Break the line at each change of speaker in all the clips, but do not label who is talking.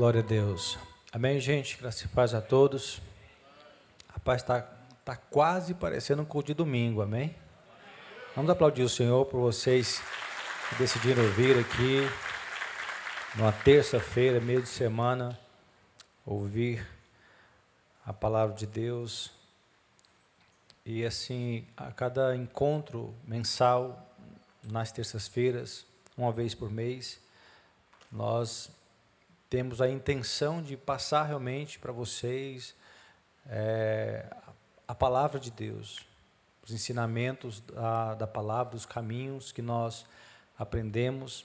Glória a Deus. Amém, gente? Graças e paz a todos. Rapaz, tá quase parecendo um culto de domingo, amém? Vamos aplaudir o Senhor por vocês que decidiram vir aqui numa terça-feira, meio de semana, ouvir a palavra de Deus. E assim, a cada encontro mensal, nas terças-feiras, uma vez por mês, nós temos a intenção de passar realmente para vocês a palavra de Deus, os ensinamentos da palavra, os caminhos que nós aprendemos.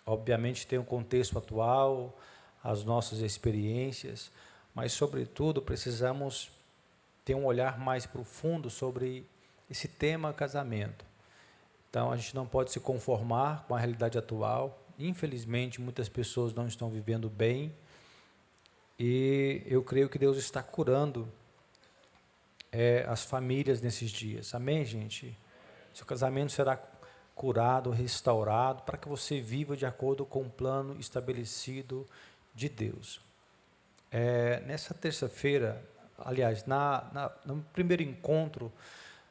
Obviamente tem um contexto atual, as nossas experiências, mas sobretudo precisamos ter um olhar mais profundo sobre esse tema casamento. Então a gente não pode se conformar com a realidade atual. Infelizmente muitas pessoas não estão vivendo bem, e eu creio que Deus está curando as famílias nesses dias. Amém, gente? Seu casamento será curado, restaurado, para que você viva de acordo com o plano estabelecido de Deus. Nessa terça-feira, aliás, no primeiro encontro,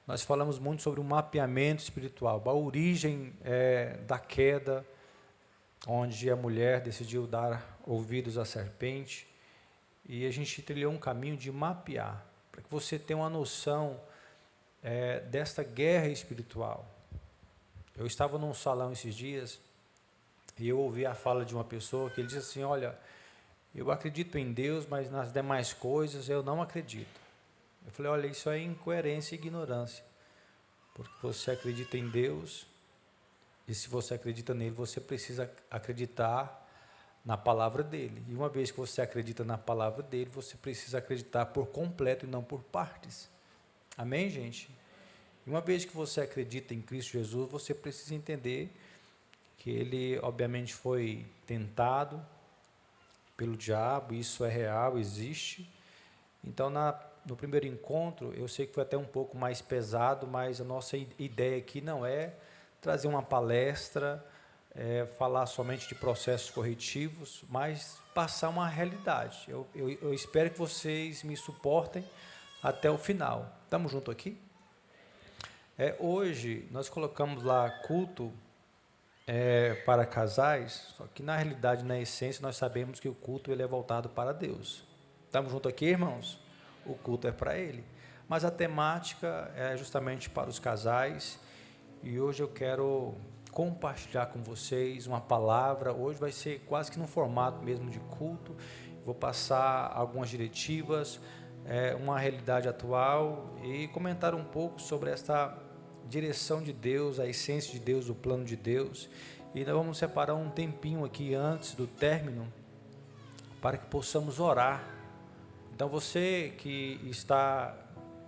nós falamos muito sobre o mapeamento espiritual, a origem da queda, onde a mulher decidiu dar ouvidos à serpente, e a gente trilhou um caminho de mapear, para que você tenha uma noção desta guerra espiritual. Eu estava num salão esses dias e eu ouvi a fala de uma pessoa que ele disse assim: olha, eu acredito em Deus, mas nas demais coisas eu não acredito. Eu falei: olha, isso é incoerência e ignorância, porque você acredita em Deus, e se você acredita nele, você precisa acreditar na palavra dele. E uma vez que você acredita na palavra dele, você precisa acreditar por completo e não por partes. Amém, gente? E uma vez que você acredita em Cristo Jesus, você precisa entender que ele, obviamente, foi tentado pelo diabo, isso é real, existe. Então, no primeiro encontro, eu sei que foi até um pouco mais pesado, mas a nossa ideia aqui não é trazer uma palestra, falar somente de processos corretivos, mas passar uma realidade. Eu espero que vocês me suportem até o final. Estamos juntos aqui? Hoje nós colocamos lá culto para casais, só que na realidade, na essência, nós sabemos que o culto ele é voltado para Deus. Estamos juntos aqui, irmãos? O culto é para Ele. Mas a temática é justamente para os casais, e hoje eu quero compartilhar com vocês uma palavra. Hoje vai ser quase que no formato mesmo de culto. Vou passar algumas diretivas, uma realidade atual, e comentar um pouco sobre esta direção de Deus, a essência de Deus, o plano de Deus. E nós vamos separar um tempinho aqui antes do término para que possamos orar. Então você que está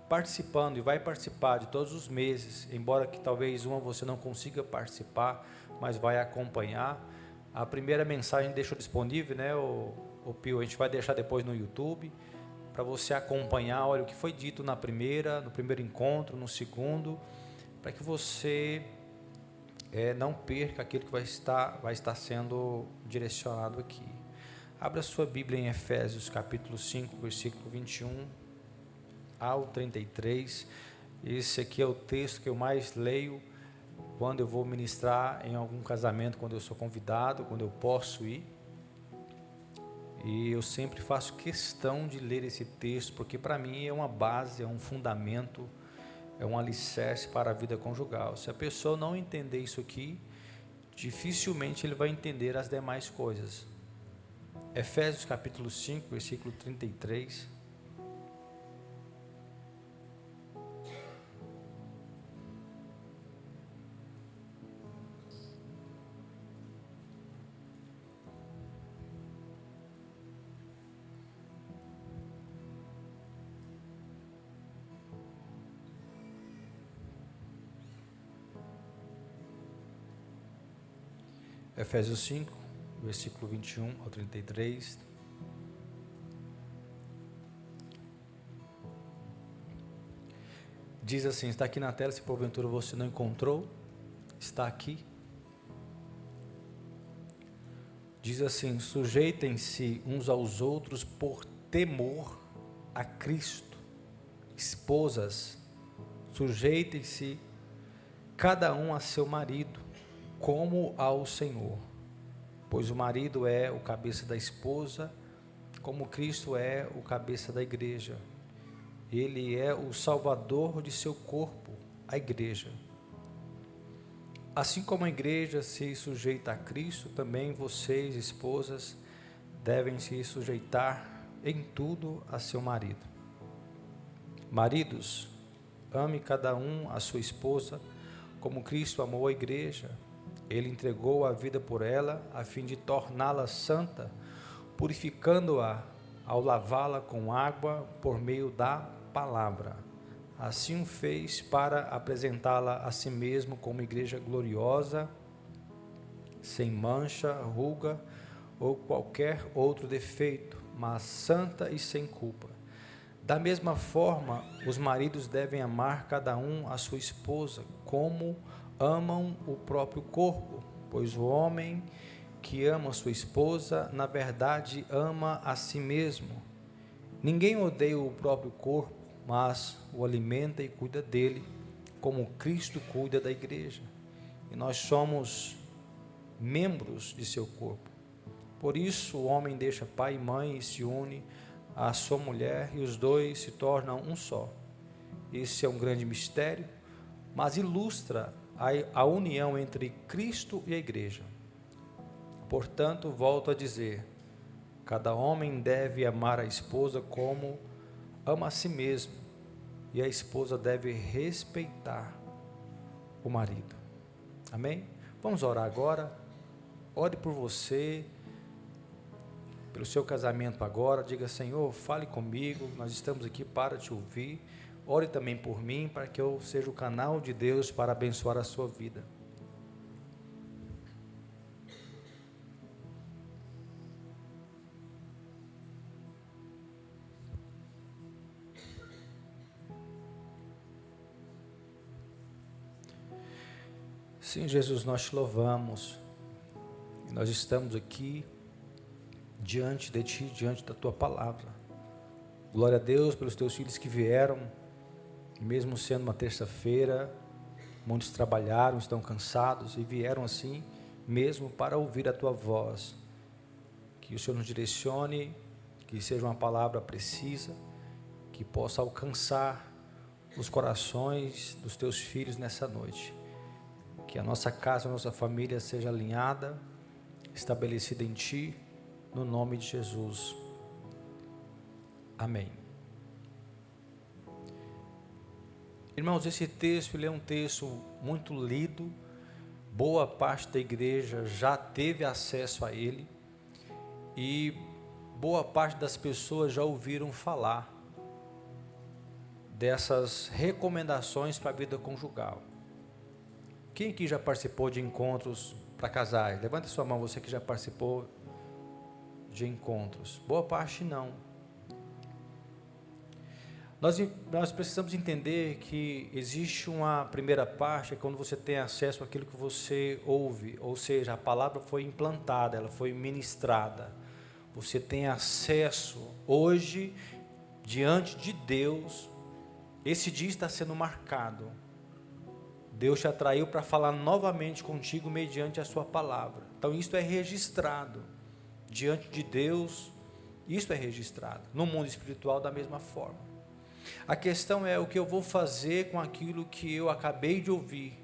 participando e vai participar de todos os meses, embora que talvez você não consiga participar, mas vai acompanhar. A primeira mensagem deixou disponível, né, o Pio, a gente vai deixar depois no YouTube, para você acompanhar, olha, o que foi dito no primeiro encontro, no segundo, para que você não perca aquilo que vai estar sendo direcionado aqui. Abra sua Bíblia em Efésios capítulo 5, versículo 21 ao 33. Esse aqui é o texto que eu mais leio quando eu vou ministrar em algum casamento, quando eu sou convidado, quando eu posso ir. E eu sempre faço questão de ler esse texto, porque para mim é uma base, é um fundamento, é um alicerce para a vida conjugal. Se a pessoa não entender isso aqui, dificilmente ele vai entender as demais coisas. Efésios capítulo 5, versículo 33. Efésios 5, versículo 21 ao 33. Diz assim, está aqui na tela, se porventura você não encontrou, está aqui. Diz assim: sujeitem-se uns aos outros por temor a Cristo. Esposas, sujeitem-se cada um a seu marido, como ao Senhor. Pois o marido é o cabeça da esposa, como Cristo é o cabeça da igreja. Ele é o salvador de seu corpo, a igreja. Assim como a igreja se sujeita a Cristo, também vocês, esposas, devem se sujeitar em tudo a seu marido. Maridos, ame cada um a sua esposa, como Cristo amou a igreja. Ele entregou a vida por ela, a fim de torná-la santa, purificando-a ao lavá-la com água por meio da palavra. Assim o fez para apresentá-la a si mesmo como igreja gloriosa, sem mancha, ruga ou qualquer outro defeito, mas santa e sem culpa. Da mesma forma, os maridos devem amar cada um a sua esposa, como amam o próprio corpo, pois o homem que ama sua esposa, na verdade, ama a si mesmo. Ninguém odeia o próprio corpo, mas o alimenta e cuida dele, como Cristo cuida da igreja. E nós somos membros de seu corpo. Por isso o homem deixa pai e mãe e se une à sua mulher, e os dois se tornam um só. Esse é um grande mistério, mas ilustra a união entre Cristo e a igreja. Portanto, volto a dizer, cada homem deve amar a esposa como ama a si mesmo, e a esposa deve respeitar o marido. Amém? Vamos orar agora. Ore por você, pelo seu casamento agora. Diga: Senhor, fale comigo, nós estamos aqui para te ouvir. Ore também por mim, para que eu seja o canal de Deus para abençoar a sua vida. Sim, Jesus, nós te louvamos, e nós estamos aqui diante de Ti, diante da Tua palavra. Glória a Deus pelos Teus filhos que vieram, mesmo sendo uma terça-feira, muitos trabalharam, estão cansados e vieram assim mesmo para ouvir a Tua voz. Que o Senhor nos direcione, que seja uma palavra precisa, que possa alcançar os corações dos Teus filhos nessa noite. Que a nossa casa, a nossa família seja alinhada, estabelecida em Ti, no nome de Jesus. Amém. Irmãos, esse texto, ele é um texto muito lido, boa parte da igreja já teve acesso a ele, e boa parte das pessoas já ouviram falar dessas recomendações para a vida conjugal. Quem aqui já participou de encontros para casais? Levante sua mão, você que já participou de encontros. Boa parte não. Nós precisamos entender que existe uma primeira parte, é quando você tem acesso àquilo que você ouve, ou seja, a palavra foi implantada, ela foi ministrada. Você tem acesso hoje, diante de Deus, esse dia está sendo marcado. Deus te atraiu para falar novamente contigo mediante a sua palavra. Então isso é registrado diante de Deus, isso é registrado no mundo espiritual da mesma forma. A questão é o que eu vou fazer com aquilo que eu acabei de ouvir,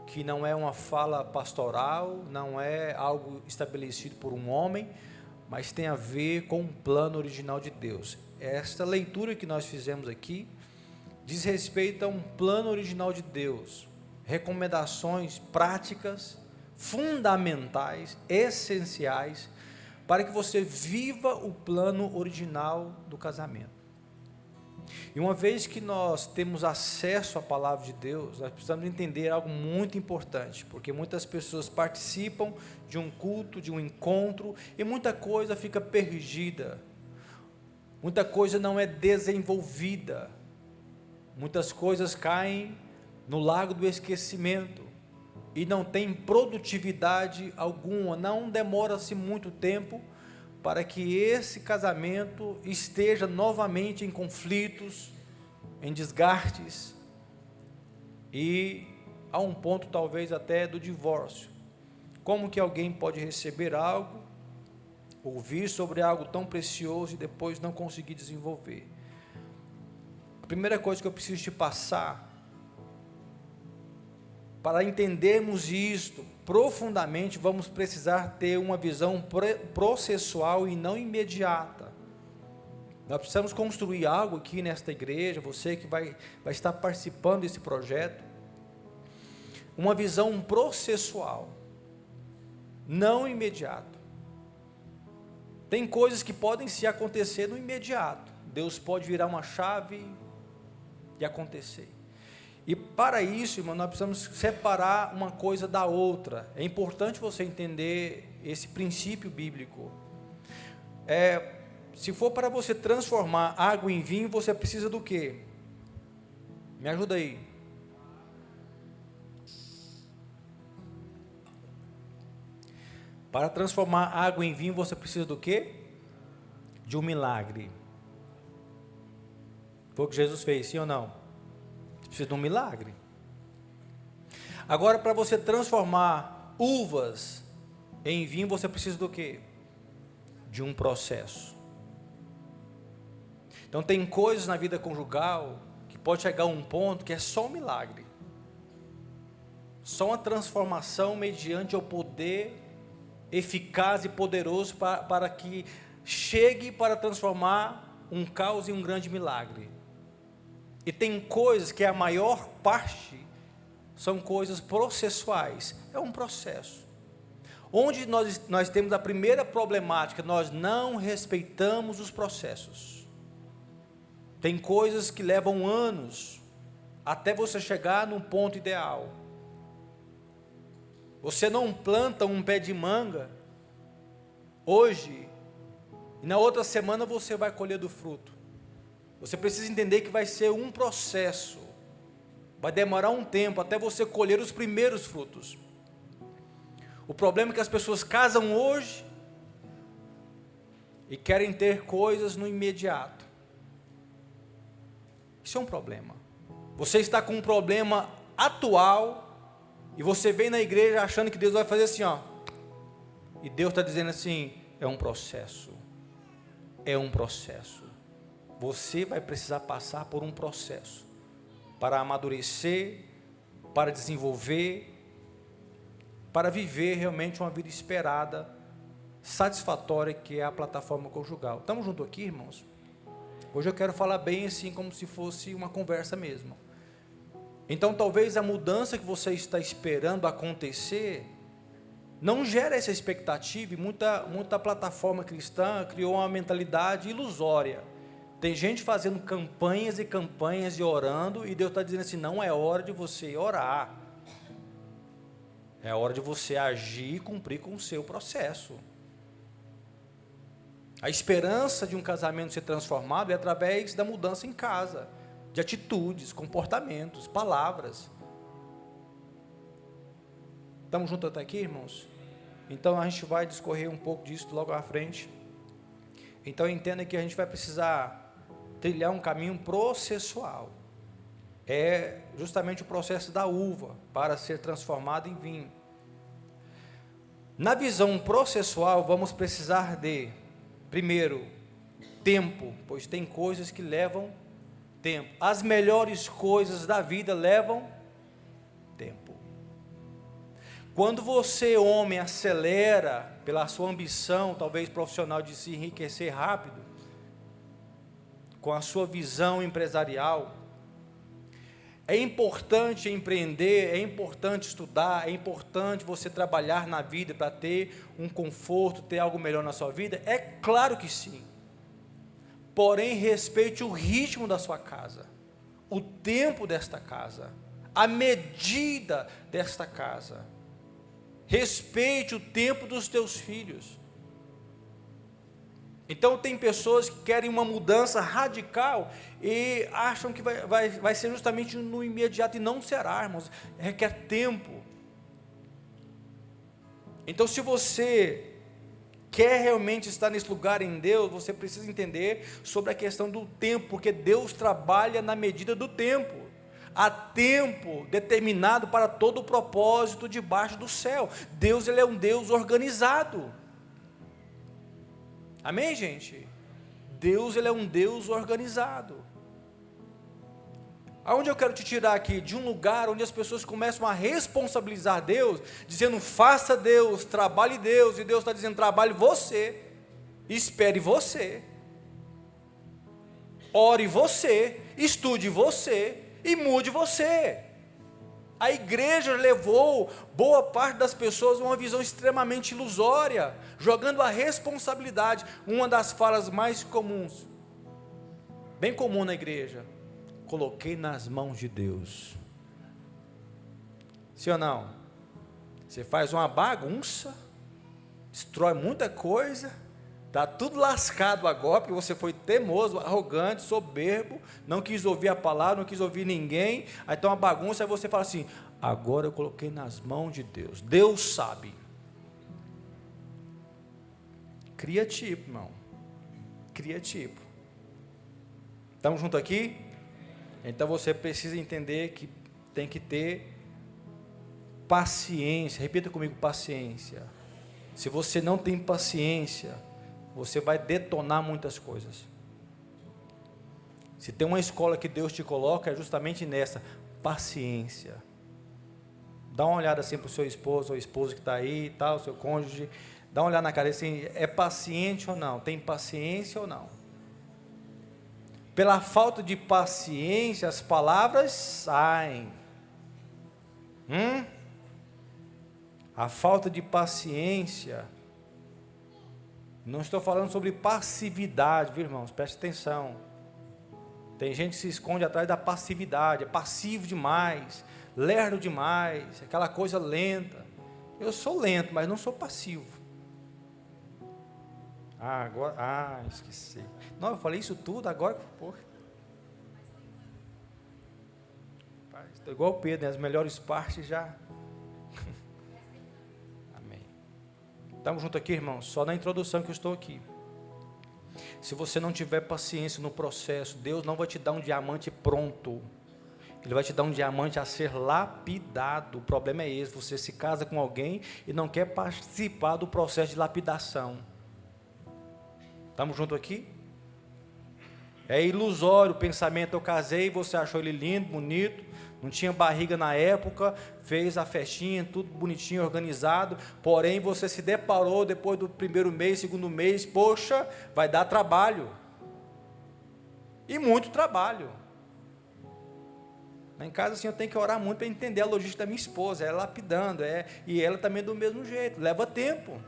que não é uma fala pastoral, não é algo estabelecido por um homem, mas tem a ver com o plano original de Deus. Esta leitura que nós fizemos aqui diz respeito a um plano original de Deus, recomendações práticas, fundamentais, essenciais, para que você viva o plano original do casamento. E uma vez que nós temos acesso à palavra de Deus, nós precisamos entender algo muito importante, porque muitas pessoas participam de um culto, de um encontro, e muita coisa fica perdida, muita coisa não é desenvolvida, muitas coisas caem no lago do esquecimento. e não tem produtividade alguma. Não demora-se muito tempo para que esse casamento esteja novamente em conflitos, em desgastes, e a um ponto talvez até do divórcio. Como que alguém pode receber algo, ouvir sobre algo tão precioso e depois não conseguir desenvolver? A primeira coisa que eu preciso te passar, para entendermos isto profundamente, vamos precisar ter uma visão processual e não imediata. Nós precisamos construir algo aqui nesta igreja, você que vai estar participando desse projeto, uma visão processual, não imediato. Tem coisas que podem se acontecer no imediato. Deus pode virar uma chave e acontecer. E para isso, irmão, nós precisamos separar uma coisa da outra. É importante você entender esse princípio bíblico. Se for para você transformar água em vinho, você precisa do quê? Me ajuda aí. Para transformar água em vinho, você precisa do quê? De um milagre. Foi o que Jesus fez, sim ou não? Você precisa de um milagre. Agora, para você transformar uvas em vinho, você precisa do quê? De um processo. Então, tem coisas na vida conjugal que pode chegar a um ponto que é só um milagre. Só uma transformação mediante o poder eficaz e poderoso para que chegue para transformar um caos em um grande milagre. E tem coisas que a maior parte são coisas processuais, é um processo. Onde nós temos a primeira problemática, nós não respeitamos os processos. Tem coisas que levam anos até você chegar num ponto ideal. Você não planta um pé de manga hoje e na outra semana você vai colher do fruto. Você precisa entender que vai ser um processo. Vai demorar um tempo até você colher os primeiros frutos. O problema é que as pessoas casam hoje e querem ter coisas no imediato. Isso é um problema. Você está com um problema atual e você vem na igreja achando que Deus vai fazer assim, ó. E Deus está dizendo assim, é um processo. É um processo. Você vai precisar passar por um processo para amadurecer, para desenvolver, para viver realmente uma vida esperada, satisfatória, que é a plataforma conjugal. Estamos juntos aqui, irmãos? Hoje eu quero falar bem assim, como se fosse uma conversa mesmo. Então talvez a mudança que você está esperando acontecer, não gera essa expectativa, e muita plataforma cristã criou uma mentalidade ilusória. Tem gente fazendo campanhas e campanhas e orando, e Deus está dizendo assim, não é hora de você orar. É hora de você agir e cumprir com o seu processo. A esperança de um casamento ser transformado é através da mudança em casa, de atitudes, comportamentos, palavras. Estamos juntos até aqui, irmãos? Então a gente vai discorrer um pouco disso logo à frente. Então entenda que a gente vai precisar trilhar um caminho processual. É justamente o processo da uva para ser transformada em vinho. Na visão processual, vamos precisar de, primeiro, tempo, pois tem coisas que levam tempo. As melhores coisas da vida levam tempo. Quando você, homem, acelera pela sua ambição, talvez profissional, de se enriquecer rápido, com a sua visão empresarial, é importante empreender, é importante estudar, é importante você trabalhar na vida para ter um conforto, ter algo melhor na sua vida? É claro que sim. Porém, respeite o ritmo da sua casa, o tempo desta casa, a medida desta casa. Respeite o tempo dos teus filhos. Então tem pessoas que querem uma mudança radical e acham que vai ser justamente no imediato, e não será, irmãos. Requer tempo. Então, se você quer realmente estar nesse lugar em Deus, você precisa entender sobre a questão do tempo, porque Deus trabalha na medida do tempo. Há tempo determinado para todo o propósito debaixo do céu. Deus, ele é um Deus organizado. Amém, gente? Deus, ele é um Deus organizado. Aonde eu quero te tirar aqui? De um lugar onde as pessoas começam a responsabilizar Deus, dizendo: faça Deus, trabalhe Deus, e Deus está dizendo: trabalhe você, espere você, ore você, estude você, e mude você. A igreja levou boa parte das pessoas a uma visão extremamente ilusória, jogando a responsabilidade. Uma das falas mais comuns, bem comum na igreja: coloquei nas mãos de Deus. Sim ou não? Você faz uma bagunça, destrói muita coisa, está tudo lascado agora, porque você foi teimoso, arrogante, soberbo, não quis ouvir a palavra, não quis ouvir ninguém, aí está uma bagunça, aí você fala assim: agora eu coloquei nas mãos de Deus, Deus sabe. Cria tipo, irmão, cria tipo. Estamos juntos aqui? Então você precisa entender que tem que ter paciência. Repita comigo: paciência. Se você não tem paciência, você vai detonar muitas coisas. Se tem uma escola que Deus te coloca, é justamente nessa: paciência. Dá uma olhada assim para o seu esposo ou esposo que está aí, tal, seu cônjuge, dá uma olhada na cara assim: é paciente ou não? Tem paciência ou não? Pela falta de paciência, as palavras saem. A falta de paciência, não estou falando sobre passividade, viu, irmãos? Preste atenção. Tem gente que se esconde atrás da passividade, é passivo demais, lerdo demais, aquela coisa lenta. Eu sou lento, mas não sou passivo. Esqueci. Não, eu falei isso tudo agora, porra. Estou igual o Pedro, né? As melhores partes já. Amém. Estamos juntos aqui, irmãos? Só na introdução que eu estou aqui. Se você não tiver paciência no processo, Deus não vai te dar um diamante pronto. Ele vai te dar um diamante a ser lapidado. O problema é esse: você se casa com alguém e não quer participar do processo de lapidação. Estamos juntos aqui? É ilusório o pensamento: eu casei, você achou ele lindo, bonito, não tinha barriga na época, fez a festinha, tudo bonitinho, organizado, porém você se deparou depois do primeiro mês, segundo mês, poxa, vai dar trabalho, e muito trabalho. Lá em casa assim, eu tenho que orar muito para entender a logística da minha esposa, ela lapidando, e ela também do mesmo jeito, leva tempo.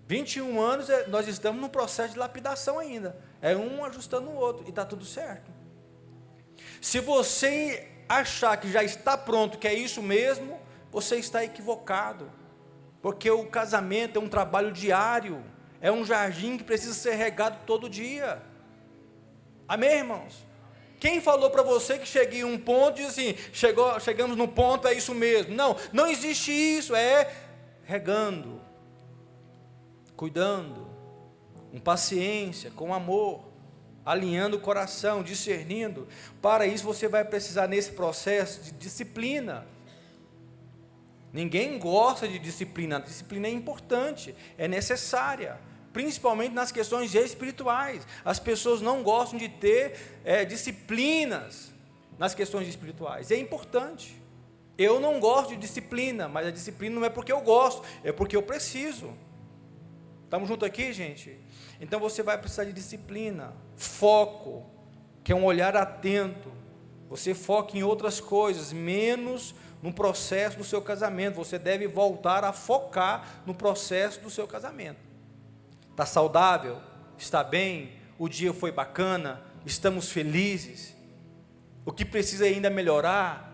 21 anos, nós estamos num processo de lapidação ainda, é um ajustando o outro, e está tudo certo. Se você achar que já está pronto, que é isso mesmo, você está equivocado, porque o casamento é um trabalho diário, é um jardim que precisa ser regado todo dia. Amém, irmãos? Quem falou para você que cheguei em um ponto e diz assim: chegamos no ponto, é isso mesmo? Não, não existe isso, é regando, cuidando, com paciência, com amor, alinhando o coração, discernindo. Para isso você vai precisar, nesse processo, de disciplina. Ninguém gosta de disciplina. A disciplina é importante, é necessária, principalmente nas questões espirituais. As pessoas não gostam de ter disciplinas nas questões espirituais. É importante. Eu não gosto de disciplina, mas a disciplina não é porque eu gosto, é porque eu preciso. Estamos juntos aqui, gente? Então você vai precisar de disciplina, foco, que é um olhar atento. Você foca em outras coisas, menos no processo do seu casamento. Você deve voltar a focar no processo do seu casamento. Está saudável? Está bem? O dia foi bacana? Estamos felizes? O que precisa ainda melhorar?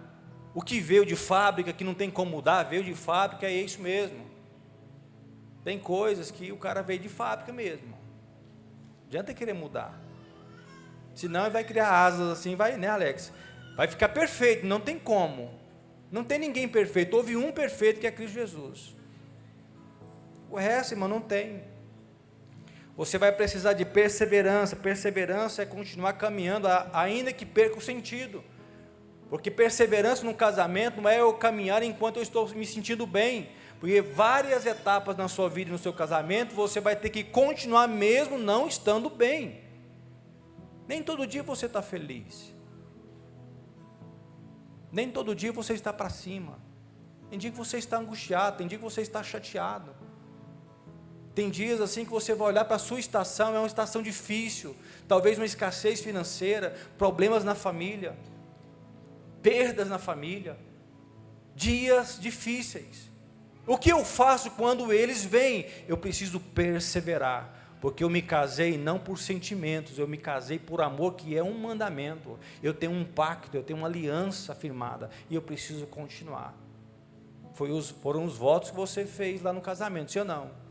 O que veio de fábrica que não tem como mudar? Veio de fábrica, é isso mesmo. Tem coisas que o cara veio de fábrica mesmo. Não adianta querer mudar. Senão ele vai criar asas assim, vai, né, Alex? Vai ficar perfeito, não tem como. Não tem ninguém perfeito, houve um perfeito que é Cristo Jesus. O resto, irmão, não tem. Você vai precisar de perseverança. Perseverança é continuar caminhando, ainda que perca o sentido. Porque perseverança no casamento não é eu caminhar enquanto eu estou me sentindo bem. Porque várias etapas na sua vida e no seu casamento, você vai ter que continuar mesmo não estando bem. Nem todo dia você está feliz. Nem todo dia você está para cima. Tem dia que você está angustiado, tem dia que você está chateado. Tem dias assim que você vai olhar para a sua estação, é uma estação difícil, talvez uma escassez financeira, problemas na família, perdas na família, dias difíceis. O que eu faço quando eles vêm? Eu preciso perseverar, porque eu me casei não por sentimentos, eu me casei por amor, que é um mandamento. Eu tenho um pacto, eu tenho uma aliança firmada, e eu preciso continuar. Foram os votos que você fez lá no casamento, sim ou não?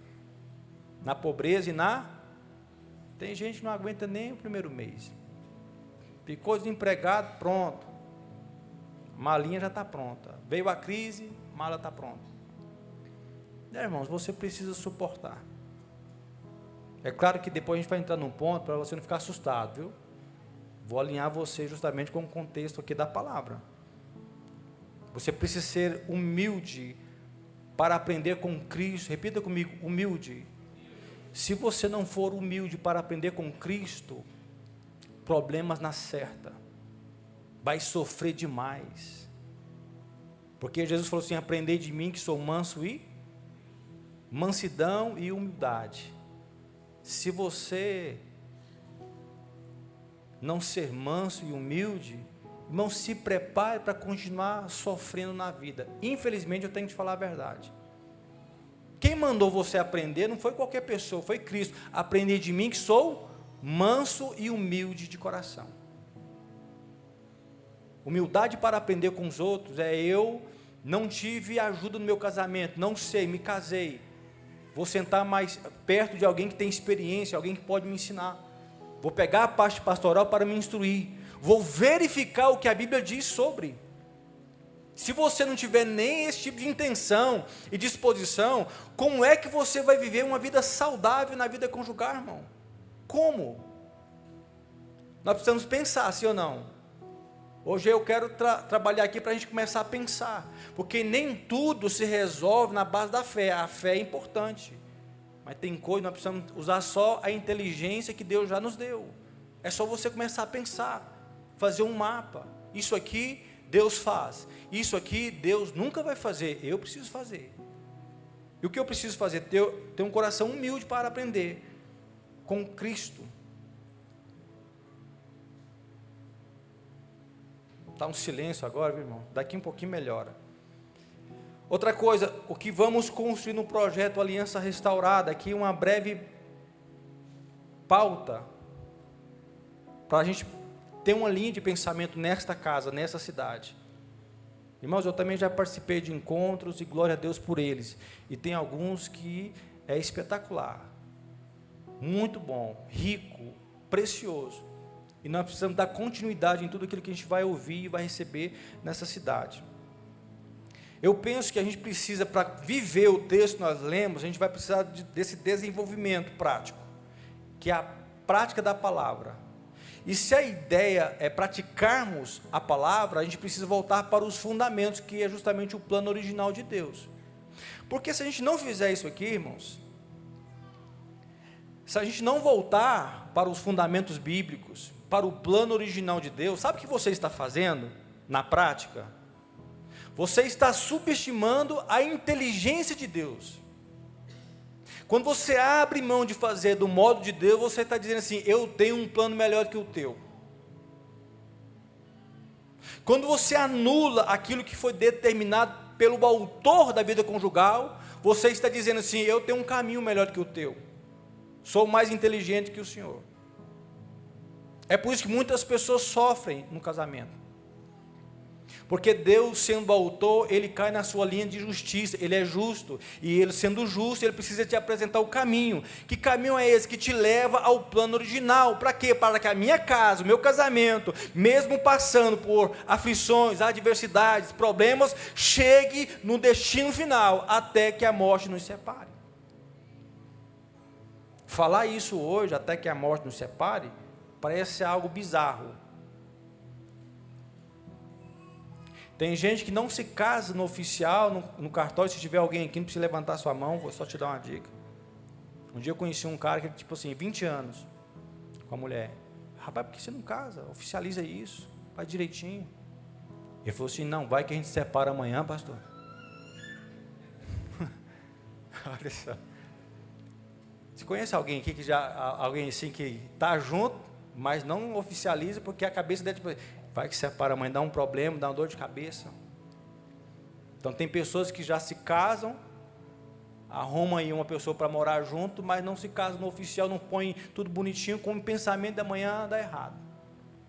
Na pobreza e tem gente que não aguenta nem o primeiro mês. Ficou desempregado, pronto. Malinha já está pronta. Veio a crise, mala está pronta. Irmãos, você precisa suportar. É claro que depois a gente vai entrar num ponto para você não ficar assustado, viu? Vou alinhar você justamente com o contexto aqui da palavra. Você precisa ser humilde para aprender com Cristo. Repita comigo, humilde. Se você não for humilde para aprender com Cristo, problemas na certa, vai sofrer demais, porque Jesus falou assim: aprendei de mim que sou manso e mansidão e humildade. Se você não ser manso e humilde, irmão, se prepare para continuar sofrendo na vida. Infelizmente eu tenho que te falar a verdade. Quem mandou você aprender não foi qualquer pessoa, foi Cristo. Aprendei de mim que sou manso e humilde de coração. Humildade para aprender com os outros é: eu não tive ajuda no meu casamento, não sei, me casei. Vou sentar mais perto de alguém que tem experiência, alguém que pode me ensinar. Vou pegar a parte pastoral para me instruir. Vou verificar o que a Bíblia diz sobre. Se você não tiver nem esse tipo de intenção e disposição, como é que você vai viver uma vida saudável na vida conjugal, irmão? Como? Nós precisamos pensar, sim ou não? Hoje eu quero trabalhar aqui para a gente começar a pensar, porque nem tudo se resolve na base da fé. A fé é importante, mas tem coisa que nós precisamos usar só a inteligência que Deus já nos deu. É só você começar a pensar, fazer um mapa. Isso aqui Deus faz, isso aqui Deus nunca vai fazer, eu preciso fazer. E o que eu preciso fazer? Ter um coração humilde para aprender com Cristo. Está um silêncio agora, meu irmão, daqui um pouquinho melhora. Outra coisa, o que vamos construir no projeto Aliança Restaurada, aqui uma breve pauta, para a gente ter uma linha de pensamento nesta casa, nessa cidade. Irmãos, eu também já participei de encontros e glória a Deus por eles, e tem alguns que é espetacular, muito bom, rico, precioso, e nós precisamos dar continuidade em tudo aquilo que a gente vai ouvir e vai receber nessa cidade. Eu penso que a gente precisa, para viver o texto que nós lemos, a gente vai precisar desse desenvolvimento prático, que é a prática da palavra. E se a ideia é praticarmos a palavra, a gente precisa voltar para os fundamentos, que é justamente o plano original de Deus. Porque se a gente não fizer isso aqui, irmãos, se a gente não voltar para os fundamentos bíblicos, para o plano original de Deus, sabe o que você está fazendo na prática? Você está subestimando a inteligência de Deus. Quando você abre mão de fazer do modo de Deus, você está dizendo assim: eu tenho um plano melhor que o teu. Quando você anula aquilo que foi determinado pelo autor da vida conjugal, você está dizendo assim: eu tenho um caminho melhor que o teu, sou mais inteligente que o Senhor. É por isso que muitas pessoas sofrem no casamento. Porque Deus, sendo autor, Ele cai na sua linha de justiça, Ele é justo, e Ele sendo justo, Ele precisa te apresentar o caminho. Que caminho é esse? Que te leva ao plano original. Para quê? Para que a minha casa, o meu casamento, mesmo passando por aflições, adversidades, problemas, chegue no destino final, até que a morte nos separe. Falar isso hoje, até que a morte nos separe, parece algo bizarro. Tem gente que não se casa no oficial, no cartório. Se tiver alguém aqui, não precisa levantar sua mão, vou só te dar uma dica. Um dia eu conheci um cara que, tipo assim, 20 anos, com a mulher. Rapaz, por que você não casa? Oficializa isso, faz direitinho. Ele falou assim, não, vai que a gente se separa amanhã, pastor. Olha só. Você conhece alguém aqui que alguém assim que está junto, mas não oficializa, porque a cabeça dele, tipo, vai que separa amanhã, dá um problema, dá uma dor de cabeça. Então tem pessoas que já se casam, arrumam aí uma pessoa para morar junto, mas não se casam no oficial, não põe tudo bonitinho, com o pensamento da manhã dá errado.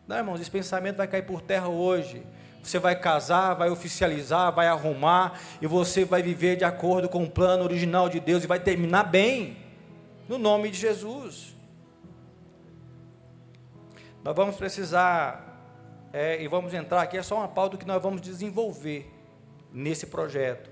Não, irmãos, esse pensamento vai cair por terra hoje. Você vai casar, vai oficializar, vai arrumar, e você vai viver de acordo com o plano original de Deus, e vai terminar bem, no nome de Jesus. Nós vamos precisar, e vamos entrar aqui, é só uma pauta que nós vamos desenvolver nesse projeto.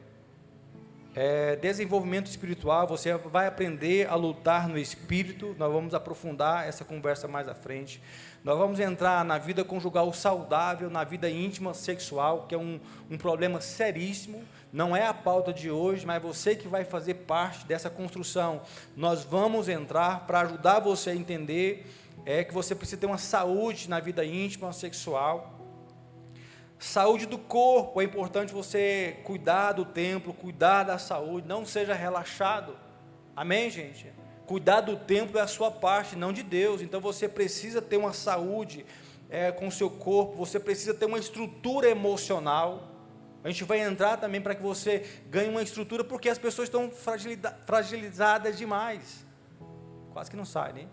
Desenvolvimento espiritual, você vai aprender a lutar no espírito. Nós vamos aprofundar essa conversa mais à frente. Nós vamos entrar na vida conjugal saudável, na vida íntima sexual, que é um problema seríssimo. Não é a pauta de hoje, mas você que vai fazer parte dessa construção. Nós vamos entrar para ajudar você a entender que você precisa ter uma saúde na vida íntima sexual. Saúde do corpo, é importante você cuidar do templo, cuidar da saúde, não seja relaxado, amém, gente? Cuidar do templo é a sua parte, não de Deus. Então você precisa ter uma saúde com o seu corpo, você precisa ter uma estrutura emocional. A gente vai entrar também para que você ganhe uma estrutura, porque as pessoas estão fragilizadas demais, quase que não sai, né?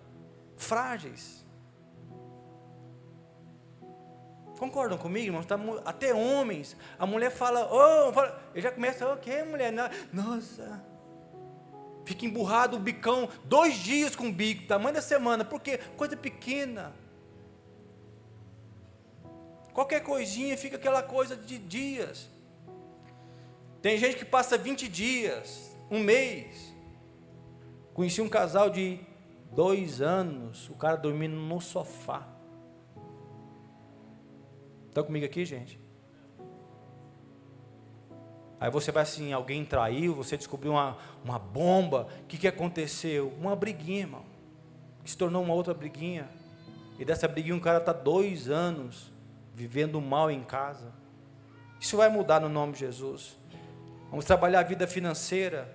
Frágeis. Concordam comigo, irmãos? Até homens, a mulher fala, ele já começa, o que, mulher? Nossa, fica emburrado o bicão, 2 dias com o bico, tamanho da semana, porque coisa pequena, qualquer coisinha fica aquela coisa de dias. Tem gente que passa 20 dias, 1 mês. Conheci um casal de 2 anos, o cara dormindo no sofá. Estão comigo aqui, gente? Aí você vai assim, alguém traiu, você descobriu uma bomba, o que aconteceu? Uma briguinha, irmão, que se tornou uma outra briguinha, e dessa briguinha o cara está 2 anos, vivendo mal em casa. Isso vai mudar no nome de Jesus. Vamos trabalhar a vida financeira,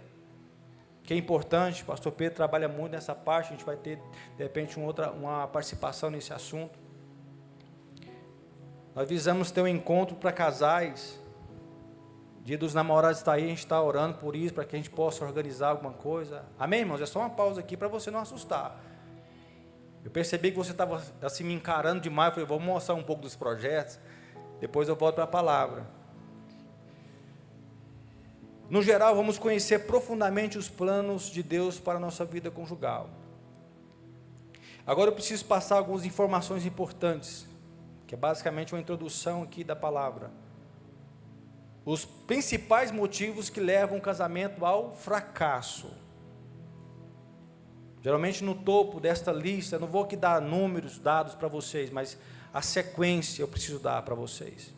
que é importante, o pastor Pedro trabalha muito nessa parte, a gente vai ter, de repente, uma participação nesse assunto. Nós visamos ter um encontro para casais, Dia dos Namorados está aí, a gente está orando por isso, para que a gente possa organizar alguma coisa, amém, irmãos? É só uma pausa aqui, para você não assustar. Eu percebi que você estava assim me encarando demais, eu falei, vou mostrar um pouco dos projetos, depois eu volto para a palavra. No geral, vamos conhecer profundamente os planos de Deus para a nossa vida conjugal. Agora eu preciso passar algumas informações importantes, que é basicamente uma introdução aqui da palavra. Os principais motivos que levam o casamento ao fracasso. Geralmente no topo desta lista, eu não vou aqui dar números, dados para vocês, mas a sequência eu preciso dar para vocês.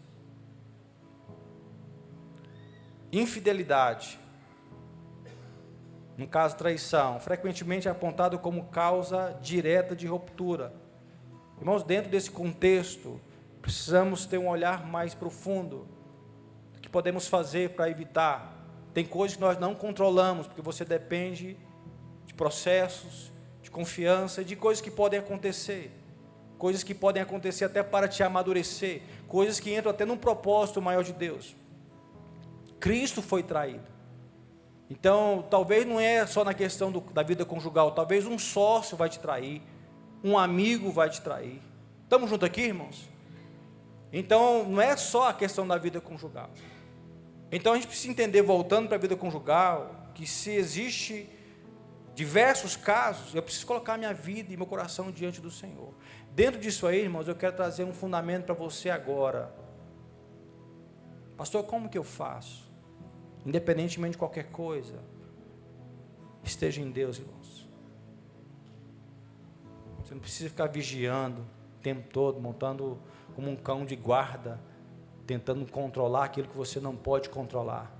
Infidelidade, no caso traição, frequentemente é apontado como causa direta de ruptura. Irmãos, dentro desse contexto, precisamos ter um olhar mais profundo. O que podemos fazer para evitar? Tem coisas que nós não controlamos, porque você depende de processos, de confiança, de coisas que podem acontecer. Coisas que podem acontecer até para te amadurecer. Coisas que entram até num propósito maior de Deus. Cristo foi traído. Então, talvez não é só na questão da vida conjugal, talvez um sócio vai te trair, um amigo vai te trair. Estamos juntos aqui, irmãos? Então, não é só a questão da vida conjugal. Então, a gente precisa entender, voltando para a vida conjugal, que se existe diversos casos, eu preciso colocar minha vida e meu coração diante do Senhor. Dentro disso aí, irmãos, eu quero trazer um fundamento para você agora. Pastor, como que eu faço? Independentemente de qualquer coisa, esteja em Deus, irmãos. Você não precisa ficar vigiando o tempo todo, montando como um cão de guarda, tentando controlar aquilo que você não pode controlar.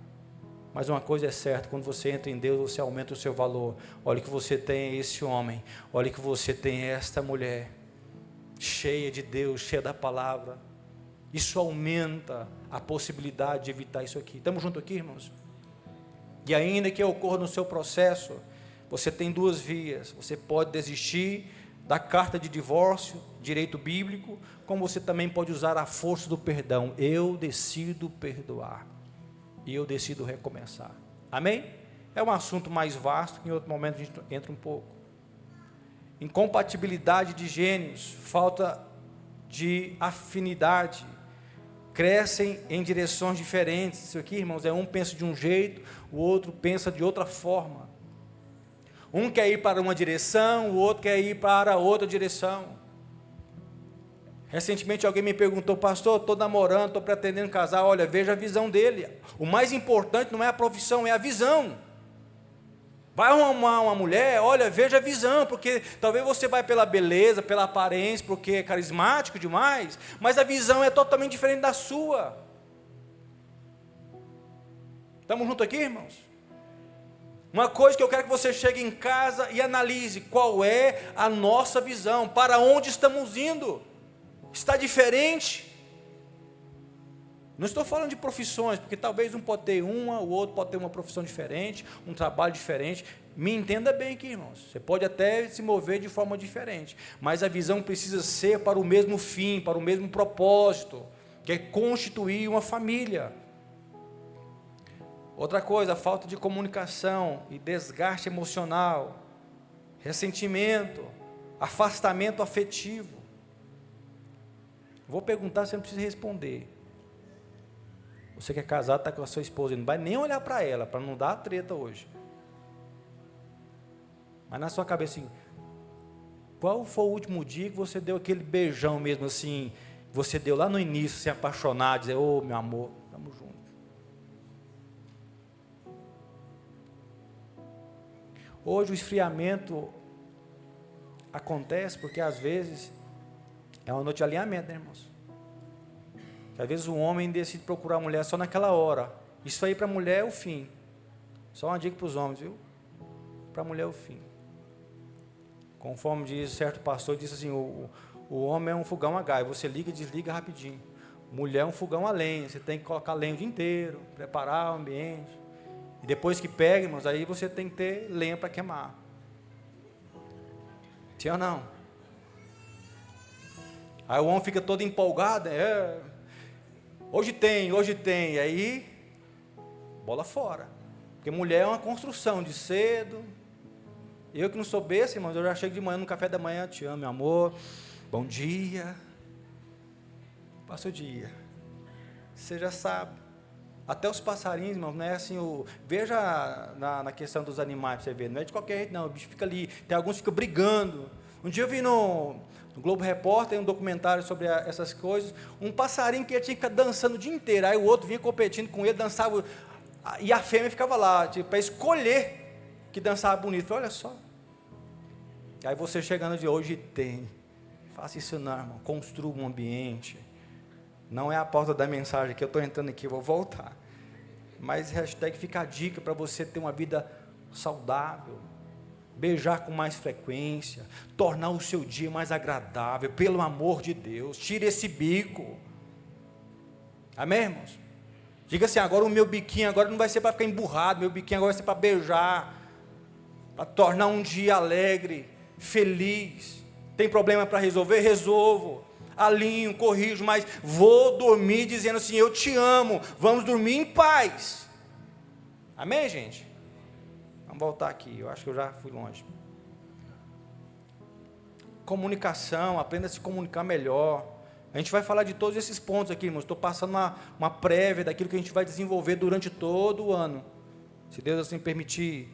Mas uma coisa é certa, quando você entra em Deus, você aumenta o seu valor. Olha que você tem esse homem, olha que você tem esta mulher, cheia de Deus, cheia da palavra. Isso aumenta a possibilidade de evitar isso aqui. Estamos juntos aqui, irmãos? E ainda que ocorra no seu processo, você tem duas vias. Você pode desistir da carta de divórcio, direito bíblico, como você também pode usar a força do perdão. Eu decido perdoar. E eu decido recomeçar. Amém? É um assunto mais vasto, que em outro momento a gente entra um pouco. Incompatibilidade de gênios, falta de afinidade, crescem em direções diferentes. Isso aqui, irmãos, um pensa de um jeito, o outro pensa de outra forma. Um quer ir para uma direção, o outro quer ir para outra direção. Recentemente alguém me perguntou: pastor, estou namorando, estou pretendendo casar. Olha, veja a visão dele. O mais importante não é a profissão, é a visão. Vai arrumar uma mulher, olha, veja a visão, porque talvez você vai pela beleza, pela aparência, porque é carismático demais, mas a visão é totalmente diferente da sua. Estamos juntos aqui, irmãos? Uma coisa que eu quero que você chegue em casa e analise: qual é a nossa visão, para onde estamos indo? Está diferente? Não estou falando de profissões, porque talvez um pode ter uma, o outro pode ter uma profissão diferente, um trabalho diferente. Me entenda bem aqui, irmãos. Você pode até se mover de forma diferente, mas a visão precisa ser para o mesmo fim, para o mesmo propósito, que é constituir uma família. Outra coisa, a falta de comunicação e desgaste emocional, ressentimento, afastamento afetivo. Vou perguntar, você não precisa responder. Você que é casado, está com a sua esposa, não vai nem olhar para ela, para não dar treta hoje. Mas na sua cabeça assim, qual foi o último dia que você deu aquele beijão mesmo assim, você deu lá no início, se apaixonar, dizer: ô meu amor, estamos juntos. Hoje o esfriamento acontece porque às vezes é uma noite de alinhamento, né, irmãos? Às vezes o homem decide procurar a mulher só naquela hora. Isso aí para a mulher é o fim. Só uma dica para os homens, viu? Para a mulher é o fim. Conforme diz certo pastor, disse assim: o homem é um fogão a gás, você liga e desliga rapidinho. Mulher é um fogão a lenha, você tem que colocar lenha o dia inteiro, preparar o ambiente. E depois que pega, irmãos, aí você tem que ter lenha para queimar. Sim ou não? Aí o homem fica todo empolgado, hoje tem, aí bola fora. Porque mulher é uma construção de cedo. Eu que não sou besta, irmãos, eu já chego de manhã no café da manhã: te amo, meu amor, bom dia. Passa o dia. Você já sabe. Até os passarinhos, irmãos, não é assim, veja na questão dos animais, para você ver, não é de qualquer jeito não, o bicho fica ali, tem alguns que ficam brigando. Um dia eu vi no Globo Repórter, um documentário sobre essas coisas, um passarinho que tinha que ficar dançando o dia inteiro, aí o outro vinha competindo com ele, dançava, e a fêmea ficava lá, tipo, para escolher que dançava bonito. Eu falei: olha só. Aí você chegando de hoje tem, faça isso não, irmão, construa um ambiente. Não é a pauta da mensagem que eu estou entrando aqui, eu vou voltar. Mas hashtag fica a dica para você ter uma vida saudável. Beijar com mais frequência, tornar o seu dia mais agradável, pelo amor de Deus, tire esse bico. Amém, irmãos? Diga assim: agora o meu biquinho agora não vai ser para ficar emburrado, meu biquinho agora vai ser para beijar, para tornar um dia alegre, feliz. Tem problema para resolver? Resolvo. Alinho, corrijo, mas vou dormir dizendo assim: eu te amo, vamos dormir em paz. Amém, gente? Vamos voltar aqui, eu acho que eu já fui longe. Comunicação, aprenda a se comunicar melhor. A gente vai falar de todos esses pontos aqui, irmãos. Estou passando uma prévia daquilo que a gente vai desenvolver durante todo o ano, se Deus assim permitir.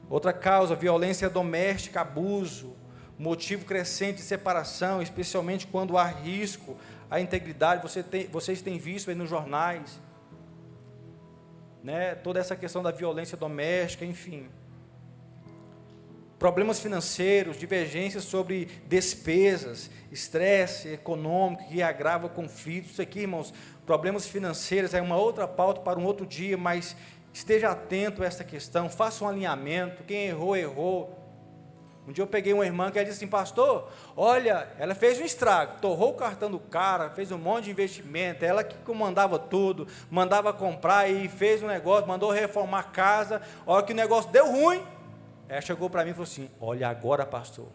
Outra causa, violência doméstica, abuso, motivo crescente de separação, especialmente quando há risco à integridade. Vocês têm visto aí nos jornais, né, toda essa questão da violência doméstica, enfim. Problemas financeiros, divergências sobre despesas, estresse econômico que agrava conflitos. Isso aqui, irmãos, problemas financeiros é uma outra pauta para um outro dia, mas esteja atento a essa questão, faça um alinhamento. Quem errou, errou. Um dia eu peguei uma irmã que ela disse assim: pastor, olha, ela fez um estrago, torrou o cartão do cara, fez um monte de investimento, ela que comandava tudo, mandava comprar e fez um negócio, mandou reformar a casa. A hora que o negócio deu ruim, ela chegou para mim e falou assim: olha, agora pastor,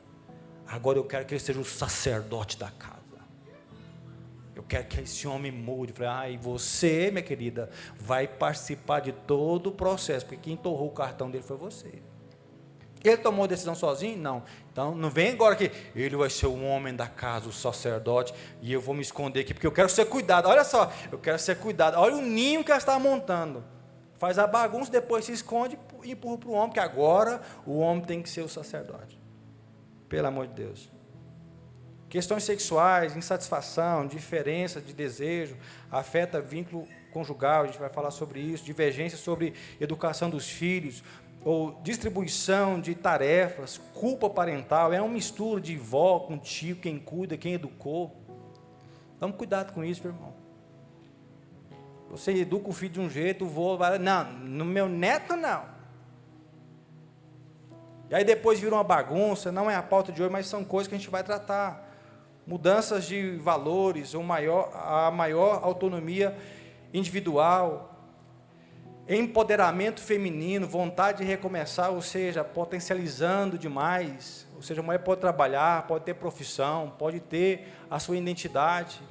agora eu quero que ele seja o sacerdote da casa, eu quero que esse homem mude. Eu falei: e você, minha querida, vai participar de todo o processo, porque quem torrou o cartão dele foi você. Ele tomou a decisão sozinho? Não. Então, não vem agora que ele vai ser o homem da casa, o sacerdote, e eu vou me esconder aqui, porque eu quero ser cuidado. Olha só, eu quero ser cuidado. Olha o ninho que ela está montando. Faz a bagunça, depois se esconde e empurra para o homem, que agora o homem tem que ser o sacerdote. Pelo amor de Deus. Questões sexuais, insatisfação, diferença de desejo, afeta vínculo conjugal, a gente vai falar sobre isso, divergência sobre educação dos filhos, ou distribuição de tarefas, culpa parental, é uma mistura de vó com tio, quem cuida, quem educou. Tome cuidado com isso, meu irmão. Você educa o filho de um jeito, o vô vai, não, no meu neto não. E aí depois vira uma bagunça, não é a pauta de hoje, mas são coisas que a gente vai tratar. Mudanças de valores, a maior autonomia individual, empoderamento feminino, vontade de recomeçar, ou seja, potencializando demais. Ou seja, a mulher pode trabalhar, pode ter profissão, pode ter a sua identidade,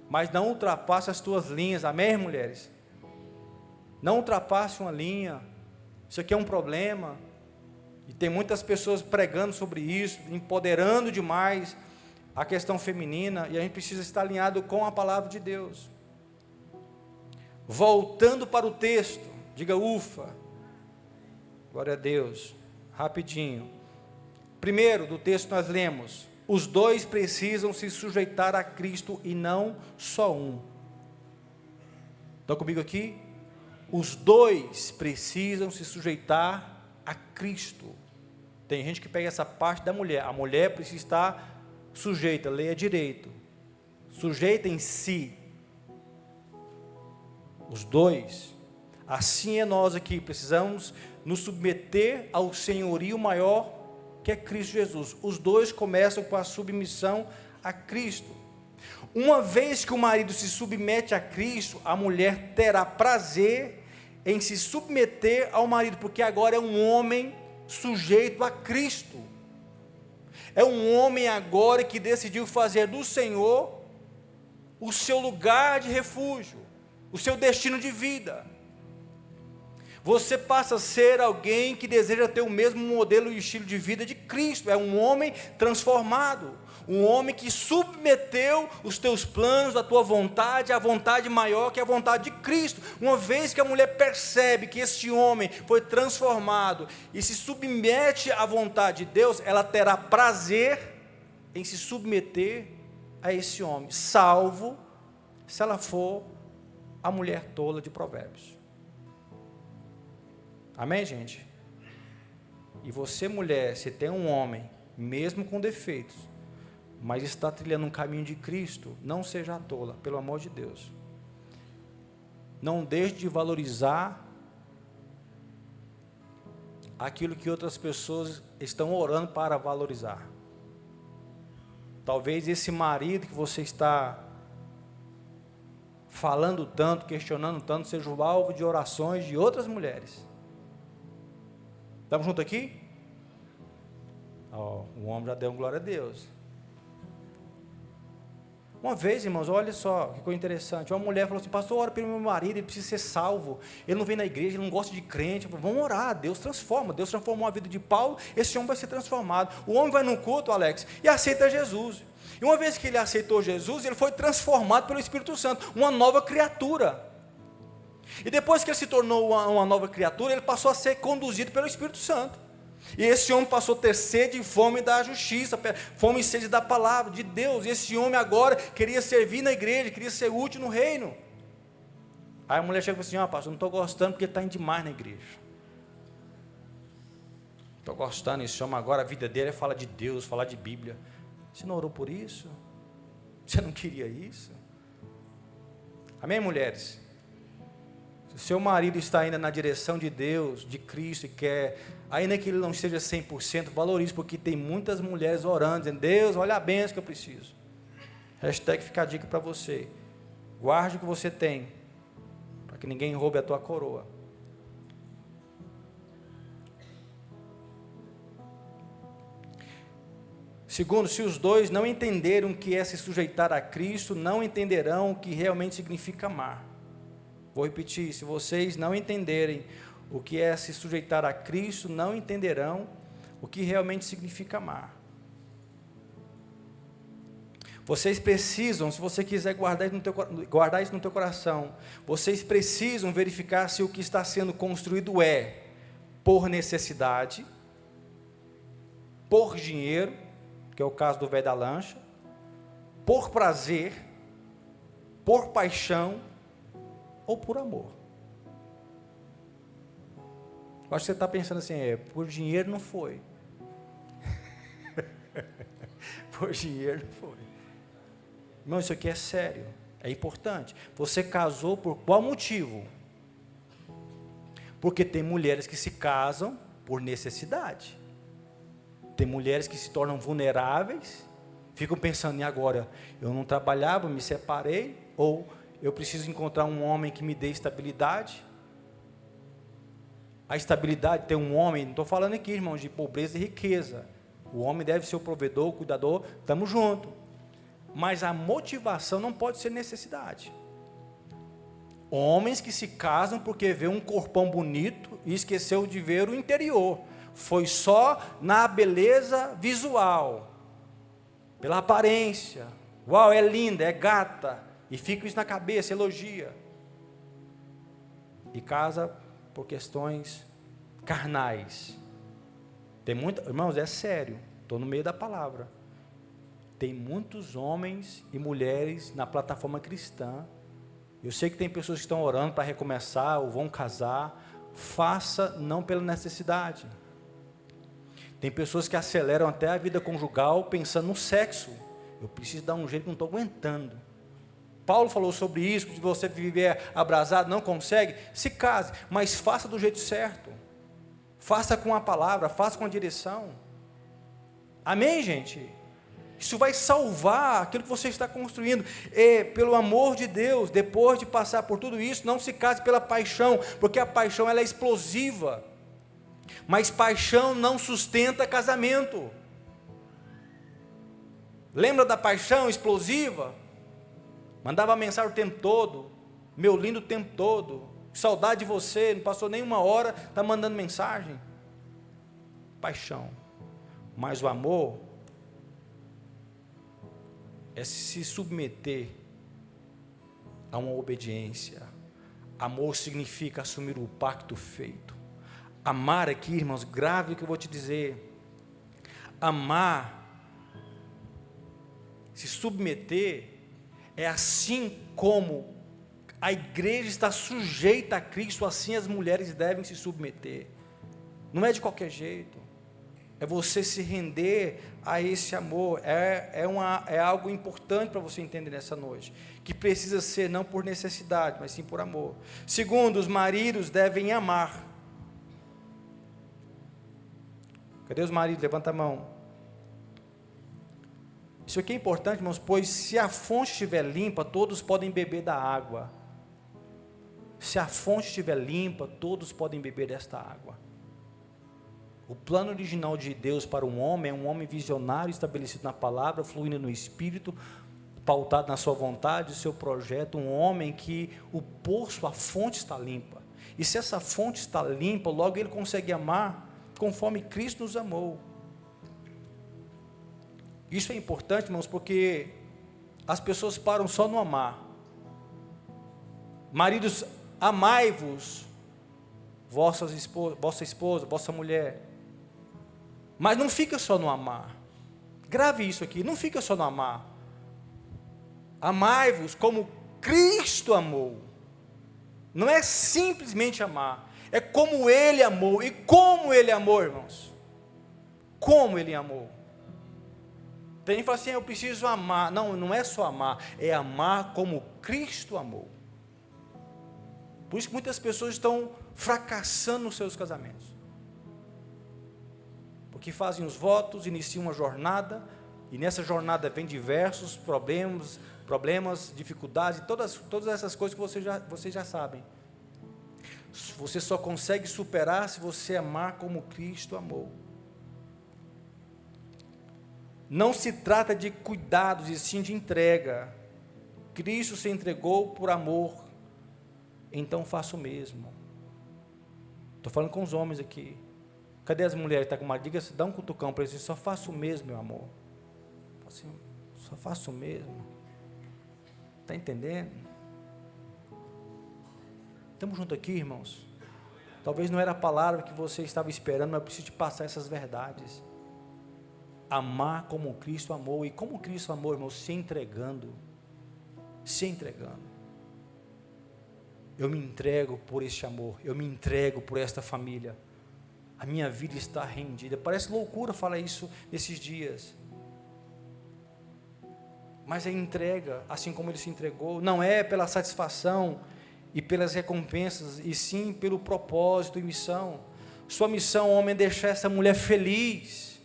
mas não ultrapasse as suas linhas. Amém, mulheres? Não ultrapasse uma linha. Isso aqui é um problema, e tem muitas pessoas pregando sobre isso, empoderando demais a questão feminina, e a gente precisa estar alinhado com a palavra de Deus. Voltando para o texto, diga ufa, glória a Deus, rapidinho. Primeiro do texto nós lemos: os dois precisam se sujeitar a Cristo e não só um. Estão comigo aqui? Os dois precisam se sujeitar a Cristo. Tem gente que pega essa parte da mulher, a mulher precisa estar sujeita, leia direito, sujeita em si. Os dois. Assim é nós aqui, precisamos nos submeter ao senhorio maior, que é Cristo Jesus. Os dois começam com a submissão a Cristo. Uma vez que o marido se submete a Cristo, a mulher terá prazer em se submeter ao marido, porque agora é um homem sujeito a Cristo. É um homem agora que decidiu fazer do Senhor o seu lugar de refúgio, o seu destino de vida. Você passa a ser alguém que deseja ter o mesmo modelo e estilo de vida de Cristo. É um homem transformado, um homem que submeteu os teus planos, a tua vontade, à vontade maior que é a vontade de Cristo. Uma vez que a mulher percebe que este homem foi transformado e se submete à vontade de Deus, ela terá prazer em se submeter a esse homem, salvo se ela for a mulher tola de Provérbios. Amém, gente? E você, mulher, se tem um homem, mesmo com defeitos, mas está trilhando um caminho de Cristo, não seja tola, pelo amor de Deus. Não deixe de valorizar aquilo que outras pessoas estão orando para valorizar. Talvez esse marido que você está falando tanto, questionando tanto, seja o alvo de orações de outras mulheres. Estamos juntos aqui? O homem já deu glória a Deus. Uma vez, irmãos, olha só, que coisa interessante. Uma mulher falou assim: pastor, ora pelo meu marido, ele precisa ser salvo. Ele não vem na igreja, ele não gosta de crente. Eu falei: vamos orar, Deus transforma. Deus transformou a vida de Paulo, esse homem vai ser transformado. O homem vai no culto, Alex, e aceita Jesus. E uma vez que ele aceitou Jesus, ele foi transformado pelo Espírito Santo, uma nova criatura. E depois que ele se tornou uma nova criatura, ele passou a ser conduzido pelo Espírito Santo. E esse homem passou a ter sede e fome da justiça, fome e sede da palavra de Deus. E esse homem agora queria servir na igreja, queria ser útil no reino. Aí a mulher chega e fala assim: pastor, não estou gostando porque ele está indo demais na igreja. Estou gostando, esse homem agora, a vida dele é falar de Deus, falar de Bíblia. Você não orou por isso? Você não queria isso? Amém, mulheres? Se o seu marido está ainda na direção de Deus, de Cristo, e quer, ainda que ele não esteja 100%, valorize, porque tem muitas mulheres orando, dizendo: Deus, olha a bênção que eu preciso. Hashtag fica a dica para você: guarde o que você tem, para que ninguém roube a tua coroa. Segundo, se os dois não entenderam o que é se sujeitar a Cristo, não entenderão o que realmente significa amar. Vou repetir: se vocês não entenderem o que é se sujeitar a Cristo, não entenderão o que realmente significa amar. Vocês precisam, se você quiser guardar isso no teu coração, vocês precisam verificar se o que está sendo construído é por necessidade, por dinheiro, que é o caso do velho da lancha, por prazer, por paixão ou por amor. Eu acho que você está pensando assim: por dinheiro não foi. Por dinheiro não foi. Irmão, isso aqui é sério, é importante. Você casou por qual motivo? Porque tem mulheres que se casam por necessidade. Tem mulheres que se tornam vulneráveis, ficam pensando: e agora? Eu não trabalhava, me separei, ou eu preciso encontrar um homem que me dê estabilidade. A estabilidade tem um homem, não estou falando aqui, irmãos, de pobreza e riqueza. O homem deve ser o provedor, o cuidador, estamos juntos. Mas a motivação não pode ser necessidade. Homens que se casam porque vê um corpão bonito e esqueceu de ver o interior. Foi só na beleza visual, pela aparência. Uau, é linda, é gata. E fica isso na cabeça, elogia. E casa por questões carnais. Tem muito, irmãos, é sério, estou no meio da palavra. Tem muitos homens e mulheres na plataforma cristã. Eu sei que tem pessoas que estão orando para recomeçar ou vão casar. Faça não pela necessidade. Tem pessoas que aceleram até a vida conjugal pensando no sexo. Eu preciso dar um jeito, não estou aguentando. Paulo falou sobre isso: se você viver abrasado, não consegue, se case, mas faça do jeito certo. Faça com a palavra, faça com a direção. Amém, gente? Isso vai salvar aquilo que você está construindo. E, pelo amor de Deus, depois de passar por tudo isso, não se case pela paixão, porque a paixão ela é explosiva. Mas paixão não sustenta casamento. Lembra da paixão explosiva? Mandava mensagem o tempo todo: meu lindo, o tempo todo, saudade de você, não passou nem uma hora, está mandando mensagem. Paixão. Mas o amor é se submeter a uma obediência. Amor significa assumir o pacto feito. Amar aqui, irmãos, grave o que eu vou te dizer. Amar, se submeter, é assim como a igreja está sujeita a Cristo, assim as mulheres devem se submeter. Não é de qualquer jeito. É você se render a esse amor. É algo importante para você entender nessa noite, que precisa ser não por necessidade, mas sim por amor. Segundo, os maridos devem amar. Cadê os maridos? Levanta a mão. Isso aqui é importante, irmãos, pois se a fonte estiver limpa, todos podem beber da água. Se a fonte estiver limpa, todos podem beber desta água. O plano original de Deus para um homem é um homem visionário, estabelecido na palavra, fluindo no Espírito, pautado na sua vontade, seu projeto, um homem que o poço, a fonte está limpa. E se essa fonte está limpa, logo ele consegue amar conforme Cristo nos amou. Isso é importante, irmãos, porque as pessoas param só no amar. Maridos, amai-vos, vossa esposa, vossa mulher. Mas não fica só no amar. Grave isso aqui, não fica só no amar. Amai-vos como Cristo amou. Não é simplesmente amar, é como Ele amou. E como Ele amou, irmãos? Como Ele amou? Tem gente que fala assim, eu preciso amar. Não, não é só amar, é amar como Cristo amou. Por isso que muitas pessoas estão fracassando nos seus casamentos. Porque fazem os votos, iniciam uma jornada, e nessa jornada vem diversos problemas, dificuldades, todas essas coisas que vocês já sabem. Você só consegue superar se você amar como Cristo amou. Não se trata de cuidados, e sim de entrega. Cristo se entregou por amor, então faça o mesmo. Estou falando com os homens aqui. Cadê as mulheres que estão com uma diga? Dá um cutucão para eles, só faça o mesmo, meu amor. Assim, só faça o mesmo. Está entendendo? Estamos juntos aqui, irmãos. Talvez não era a palavra que você estava esperando, mas eu preciso te passar essas verdades. Amar como Cristo amou. E como Cristo amou, irmão? Se entregando. Se entregando. Eu me entrego por este amor. Eu me entrego por esta família. A minha vida está rendida. Parece loucura falar isso nesses dias. Mas é entrega, assim como Ele se entregou. Não é pela satisfação e pelas recompensas, e sim pelo propósito e missão. Sua missão, homem, é deixar essa mulher feliz.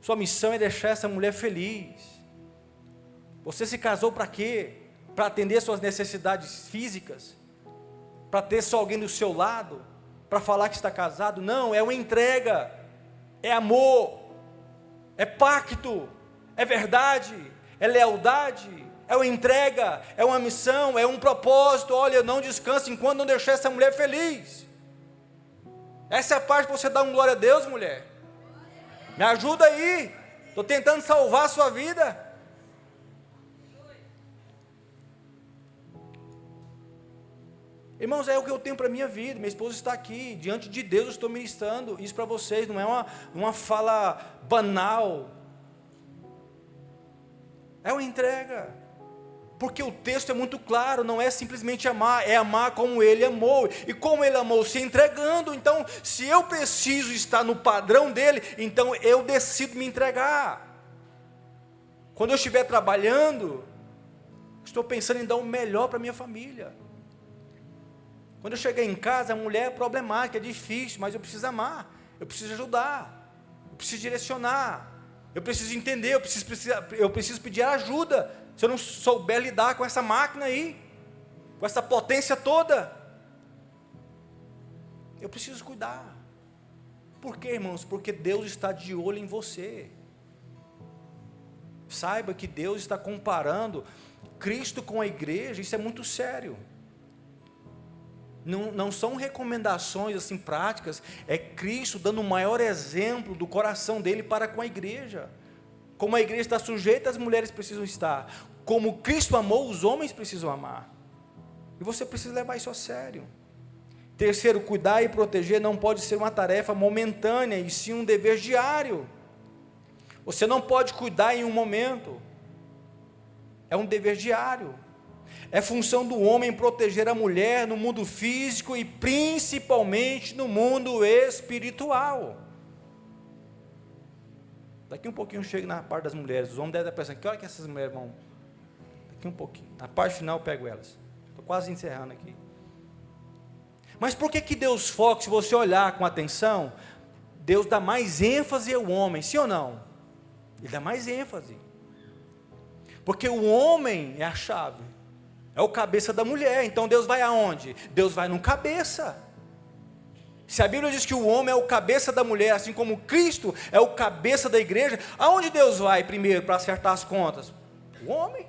Sua missão é deixar essa mulher feliz. Você se casou para quê? Para atender suas necessidades físicas? Para ter só alguém do seu lado? Para falar que está casado? Não, é uma entrega, é amor, é pacto, é verdade, é lealdade, é uma entrega, é uma missão, é um propósito. Olha, eu não descanso enquanto não deixar essa mulher feliz. Essa é a parte que você dá um glória a Deus, mulher. Me ajuda aí, estou tentando salvar a sua vida. Irmãos, é o que eu tenho para a minha vida. Minha esposa está aqui, diante de Deus eu estou ministrando isso para vocês. Não é uma fala banal, é uma entrega, porque o texto é muito claro. Não é simplesmente amar, é amar como Ele amou. E como Ele amou? Se entregando. Então, se eu preciso estar no padrão dEle, então eu decido me entregar. Quando eu estiver trabalhando, estou pensando em dar o melhor para a minha família. Quando eu chegar em casa, a mulher é problemática, é difícil, mas eu preciso amar, eu preciso ajudar, eu preciso direcionar, eu preciso entender, eu preciso pedir ajuda. Se eu não souber lidar com essa máquina aí, com essa potência toda, eu preciso cuidar. Por quê, irmãos? Porque Deus está de olho em você. Saiba que Deus está comparando Cristo com a igreja. Isso é muito sério. Não são recomendações assim práticas, é Cristo dando o maior exemplo do coração dele para com a igreja. Como a igreja está sujeita, as mulheres precisam estar. Como Cristo amou, os homens precisam amar. E você precisa levar isso a sério. Terceiro, cuidar e proteger não pode ser uma tarefa momentânea, e sim um dever diário. Você não pode cuidar em um momento, é um dever diário. É função do homem proteger a mulher no mundo físico e principalmente no mundo espiritual. Daqui um pouquinho eu chego na parte das mulheres. Os homens devem estar pensando, que hora que essas mulheres vão? Daqui um pouquinho, na parte final eu pego elas. Estou quase encerrando aqui. Mas por que Deus foca? Se você olhar com atenção, Deus dá mais ênfase ao homem, sim ou não? Ele dá mais ênfase, porque o homem é a chave, é o cabeça da mulher. Então Deus vai aonde? Deus vai no cabeça. Se a Bíblia diz que o homem é o cabeça da mulher, assim como Cristo é o cabeça da igreja, aonde Deus vai primeiro para acertar as contas? O homem.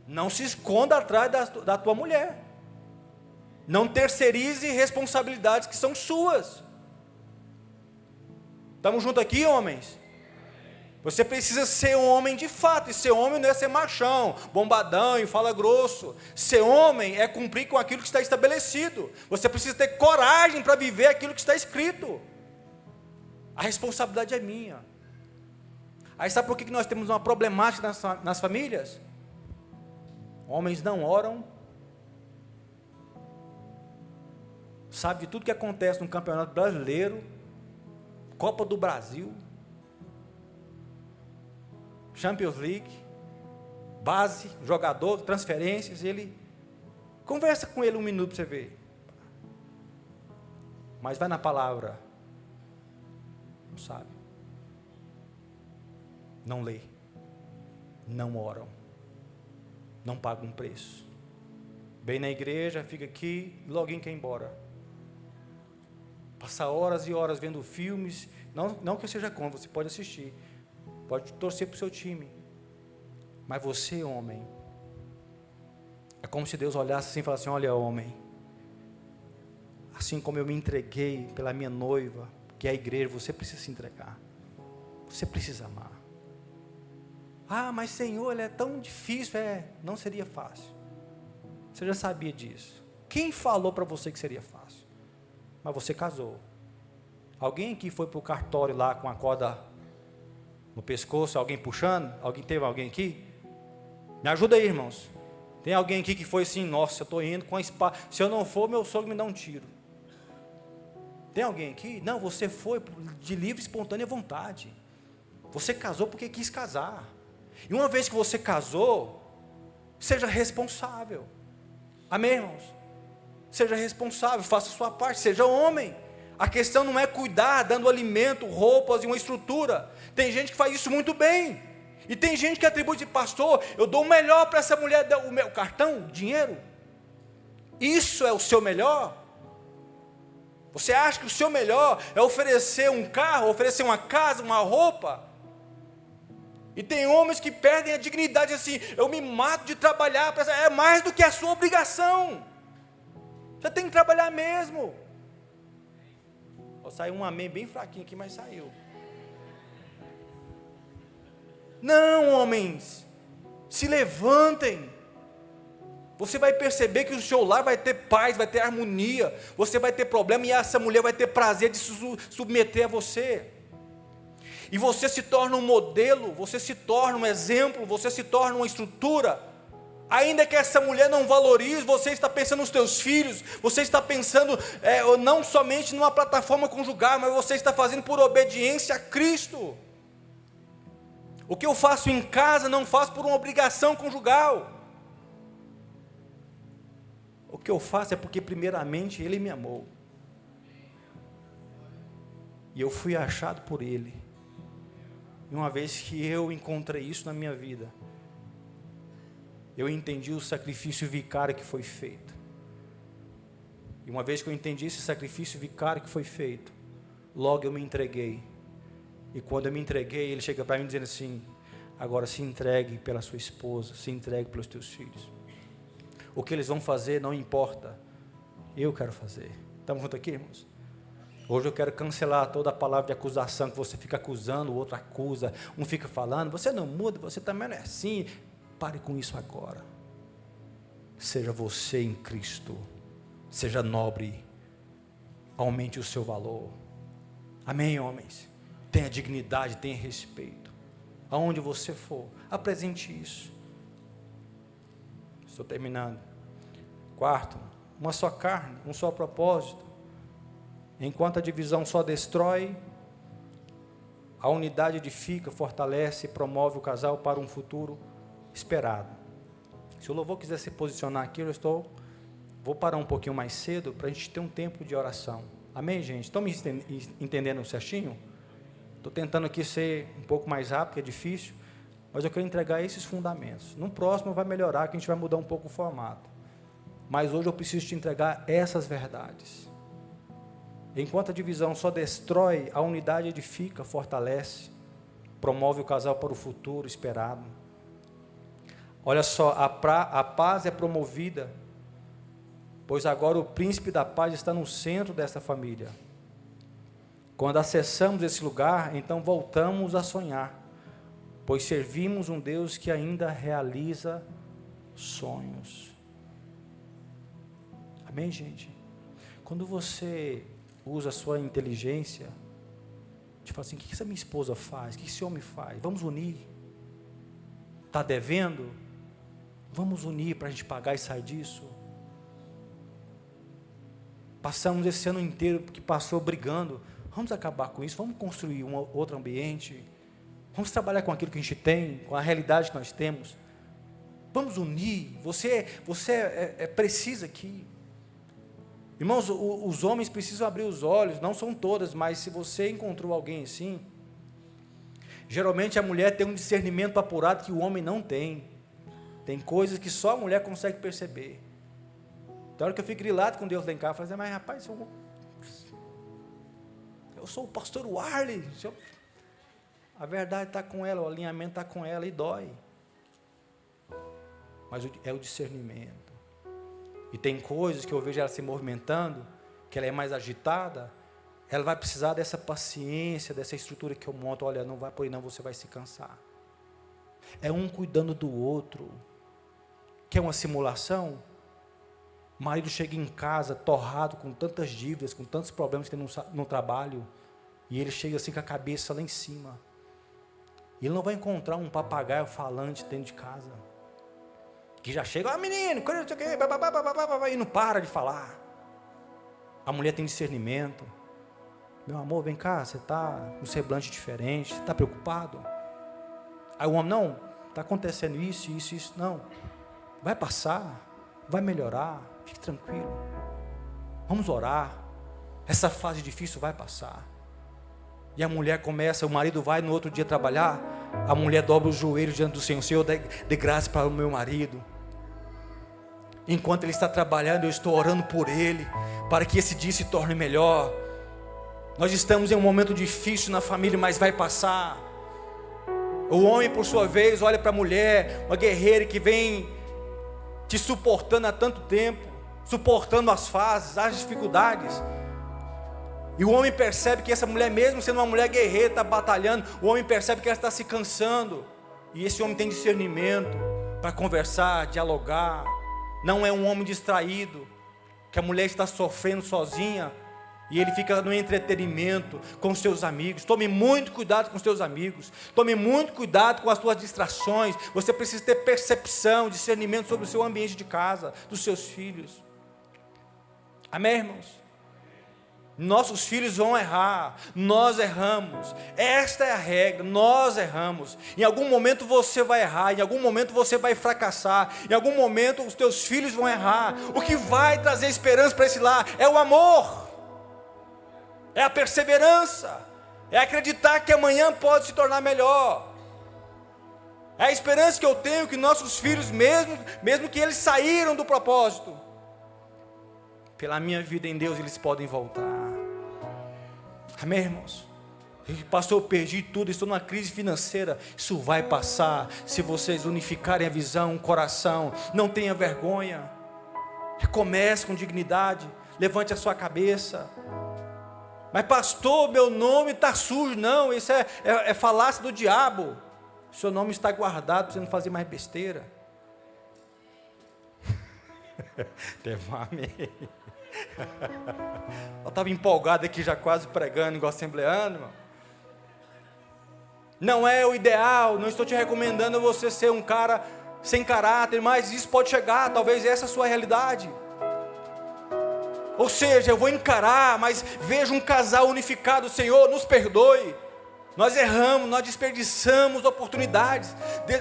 Não se esconda atrás da tua mulher. Não terceirize responsabilidades que são suas. Estamos juntos aqui, homens? Você precisa ser um homem de fato, e ser homem não é ser machão, bombadão e fala grosso. Ser homem é cumprir com aquilo que está estabelecido. Você precisa ter coragem para viver aquilo que está escrito. A responsabilidade é minha. Aí sabe por que nós temos uma problemática nas famílias? Homens não oram. Sabe de tudo que acontece no Campeonato Brasileiro, Copa do Brasil, Champions League, base, jogador, transferências. Ele conversa com ele 1 minuto para você ver. Mas vai na palavra. Não sabe. Não lê. Não oram. Não pagam um preço. Vem na igreja, fica aqui, logo quer ir embora. Passa horas e horas vendo filmes. Não que eu seja contra, você pode assistir. Pode torcer para o seu time. Mas você, homem, é como se Deus olhasse assim e falasse assim: olha, homem, assim como eu me entreguei pela minha noiva, que é a igreja, você precisa se entregar. Você precisa amar. Ah, mas Senhor, ele é tão difícil. Não seria fácil. Você já sabia disso. Quem falou para você que seria fácil? Mas você casou. Alguém aqui foi para o cartório lá com a corda no pescoço, alguém puxando? Teve alguém aqui? Me ajuda aí, irmãos. Tem alguém aqui que foi assim: nossa, eu estou indo com a espada. Se eu não for, meu sogro me dá um tiro. Tem alguém aqui? Não, você foi de livre e espontânea vontade. Você casou porque quis casar. E uma vez que você casou, seja responsável. Amém, irmãos? Seja responsável, faça a sua parte, seja homem. A questão não é cuidar, dando alimento, roupas e uma estrutura. Tem gente que faz isso muito bem. E tem gente que atribui de pastor: eu dou o melhor para essa mulher, o meu cartão, dinheiro. Isso é o seu melhor? Você acha que o seu melhor é oferecer um carro, oferecer uma casa, uma roupa? E tem homens que perdem a dignidade assim: eu me mato de trabalhar, é mais do que a sua obrigação. Você tem que trabalhar mesmo. Saiu um amém bem fraquinho aqui, mas saiu. Não, homens, se levantem. Você vai perceber que o seu lar vai ter paz, vai ter harmonia. Você vai ter problema e essa mulher vai ter prazer de se submeter a você. E você se torna um modelo, você se torna um exemplo, você se torna uma estrutura. Ainda que essa mulher não valorize, você está pensando nos teus filhos, você está pensando não somente numa plataforma conjugal, mas você está fazendo por obediência a Cristo. O que eu faço em casa, não faço por uma obrigação conjugal. O que eu faço é porque primeiramente Ele me amou. E eu fui achado por Ele. E uma vez que eu encontrei isso na minha vida, eu entendi o sacrifício vicário que foi feito. E uma vez que eu entendi esse sacrifício vicário que foi feito, logo eu me entreguei. E quando eu me entreguei, Ele chega para mim dizendo assim: agora se entregue pela sua esposa, se entregue pelos teus filhos. O que eles vão fazer não importa, eu quero fazer. Estamos juntos aqui, irmãos? Hoje eu quero cancelar toda a palavra de acusação, que você fica acusando, o outro acusa, um fica falando: você não muda, você também não é assim. Pare com isso agora. Seja você em Cristo, seja nobre, aumente o seu valor. Amém, homens? Tenha dignidade, tenha respeito. Aonde você for, apresente isso. Estou terminando. Quarto, uma só carne, um só propósito. Enquanto a divisão só destrói, a unidade edifica, fortalece e promove o casal para um futuro esperado. Se o louvor quiser se posicionar aqui, vou parar um pouquinho mais cedo para a gente ter um tempo de oração. Amém, gente? Estão me entendendo certinho? Estou tentando aqui ser um pouco mais rápido, que é difícil, mas eu quero entregar esses fundamentos. No próximo vai melhorar, que a gente vai mudar um pouco o formato. Mas hoje eu preciso te entregar essas verdades. Enquanto a divisão só destrói, a unidade edifica, fortalece, promove o casal para o futuro esperado. Olha só, a paz é promovida, pois agora o príncipe da paz está no centro dessa família. Quando acessamos esse lugar, então voltamos a sonhar, pois servimos um Deus que ainda realiza sonhos. Amém, gente? Quando você usa a sua inteligência, te fala assim: o que essa minha esposa faz? O que esse homem faz? Vamos unir. Está devendo? Vamos unir para a gente pagar e sair disso. Passamos esse ano inteiro que passou brigando. Vamos acabar com isso, vamos construir um outro ambiente. Vamos trabalhar com aquilo que a gente tem, com a realidade que nós temos. Vamos unir. Você precisa aqui. Irmãos, os homens precisam abrir os olhos, não são todas, mas se você encontrou alguém assim, geralmente a mulher tem um discernimento apurado que o homem não tem. Tem coisas que só a mulher consegue perceber. Tem hora que eu fico grilado com Deus lá em casa, eu falo assim: mas rapaz, eu sou o pastor Warley. A verdade está com ela, o alinhamento está com ela e dói. Mas é o discernimento. E tem coisas que eu vejo ela se movimentando, que ela é mais agitada, ela vai precisar dessa paciência, dessa estrutura que eu monto. Olha, não vai por aí não, você vai se cansar. É um cuidando do outro. Quer uma simulação? O marido chega em casa torrado, com tantas dívidas, com tantos problemas que tem no trabalho, e ele chega assim com a cabeça lá em cima. E ele não vai encontrar um papagaio falante dentro de casa, que já chega: menino, e não para de falar. A mulher tem discernimento. Meu amor, vem cá, você está com um semblante diferente, você está preocupado? Aí o homem: não, está acontecendo isso. Não, vai passar, vai melhorar, fique tranquilo, vamos orar, essa fase difícil vai passar. E a mulher começa, o marido vai no outro dia trabalhar, a mulher dobra os joelhos diante do Senhor: Senhor, dê graça para o meu marido. Enquanto ele está trabalhando, eu estou orando por ele, para que esse dia se torne melhor. Nós estamos em um momento difícil na família, mas vai passar. O homem, por sua vez, olha para a mulher, uma guerreira que vem te suportando há tanto tempo, suportando as fases, as dificuldades. E o homem percebe que essa mulher, mesmo sendo uma mulher guerreira, está batalhando. O homem percebe que ela está se cansando. E esse homem tem discernimento para conversar, dialogar. Não é um homem distraído, que a mulher está sofrendo sozinha, e ele fica no entretenimento com os seus amigos. Tome muito cuidado com os seus amigos. Tome muito cuidado com as suas distrações. Você precisa ter percepção, discernimento sobre o seu ambiente de casa, dos seus filhos. Amém, irmãos? Nossos filhos vão errar, nós erramos, esta é a regra, nós erramos. Em algum momento você vai errar, em algum momento você vai fracassar, em algum momento os teus filhos vão errar. O que vai trazer esperança para esse lar é o amor, é a perseverança, é acreditar que amanhã pode se tornar melhor. É a esperança que eu tenho que nossos filhos, mesmo que eles saíram do propósito, pela minha vida em Deus, eles podem voltar. Amém, irmãos? Pastor, eu perdi tudo, estou numa crise financeira. Isso vai passar, se vocês unificarem a visão, o coração. Não tenha vergonha. Comece com dignidade. Levante a sua cabeça. Mas pastor, meu nome está sujo. Não, isso é falácia do diabo. Seu nome está guardado para você não fazer mais besteira. Teve um amém. Eu estava empolgado aqui, já quase pregando, igual assembleano, irmão. Não é o ideal, não estou te recomendando você ser um cara sem caráter, mas isso pode chegar, talvez essa é a sua realidade. Ou seja, eu vou encarar, mas vejo um casal unificado. Senhor, nos perdoe. Nós erramos, nós desperdiçamos oportunidades,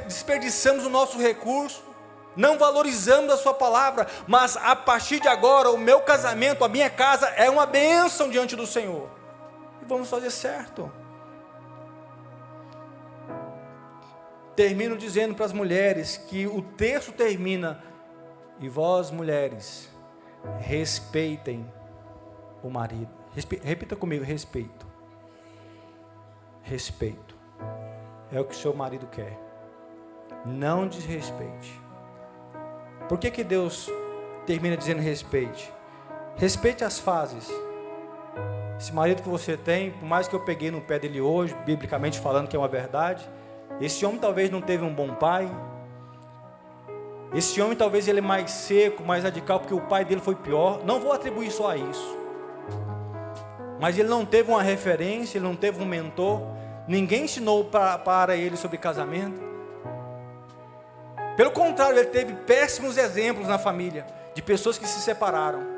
desperdiçamos o nosso recurso. Não valorizamos a sua palavra, mas a partir de agora, o meu casamento, a minha casa é uma bênção diante do Senhor. E vamos fazer certo. Termino dizendo para as mulheres que o texto termina: e vós, mulheres, respeitem o marido. Repita comigo: respeito. Respeito. É o que o seu marido quer. Não desrespeite. Por que Deus termina dizendo respeite? Respeite as fases. Esse marido que você tem, por mais que eu peguei no pé dele hoje, biblicamente falando que é uma verdade, esse homem talvez não teve um bom pai. Esse homem talvez ele é mais seco, mais radical, porque o pai dele foi pior. Não vou atribuir só a isso. Mas ele não teve uma referência, ele não teve um mentor. Ninguém ensinou para ele sobre casamento. Pelo contrário, ele teve péssimos exemplos na família, de pessoas que se separaram.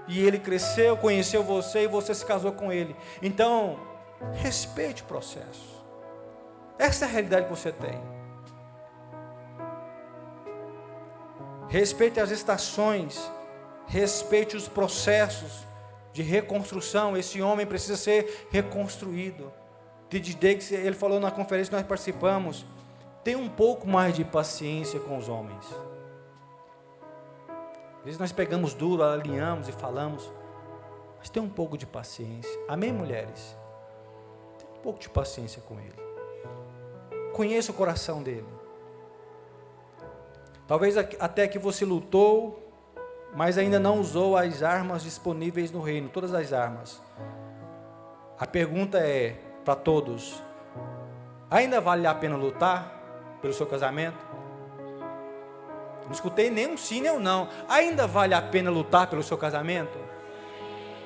E ele cresceu, conheceu você e você se casou com ele. Então, respeite o processo. Essa é a realidade que você tem. Respeite as estações, respeite os processos de reconstrução. Esse homem precisa ser reconstruído. T.D. Jakes, ele falou na conferência que nós participamos, tenha um pouco mais de paciência com os homens. Às vezes nós pegamos duro, alinhamos e falamos, mas tenha um pouco de paciência. Amém, mulheres? Tenha um pouco de paciência com ele. Conheça o coração dele. Talvez até que você lutou, mas ainda não usou as armas disponíveis no reino, todas as armas. A pergunta é para todos: ainda vale a pena lutar pelo seu casamento? Não escutei nem um sim nem um não. Ainda vale a pena lutar pelo seu casamento?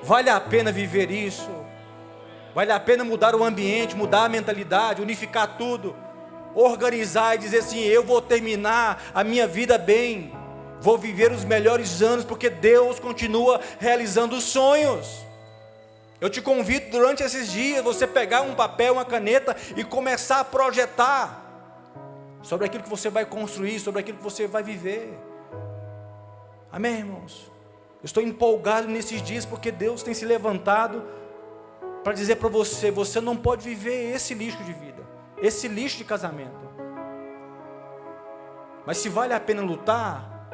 Vale a pena viver isso? Vale a pena mudar o ambiente, mudar a mentalidade, unificar tudo, organizar e dizer assim: eu vou terminar a minha vida bem, vou viver os melhores anos, porque Deus continua realizando os sonhos. Eu te convido durante esses dias, você pegar um papel, uma caneta e começar a projetar sobre aquilo que você vai construir, sobre aquilo que você vai viver. Amém, irmãos? Eu estou empolgado nesses dias porque Deus tem se levantado para dizer para você: você não pode viver esse lixo de vida, esse lixo de casamento. Mas se vale a pena lutar,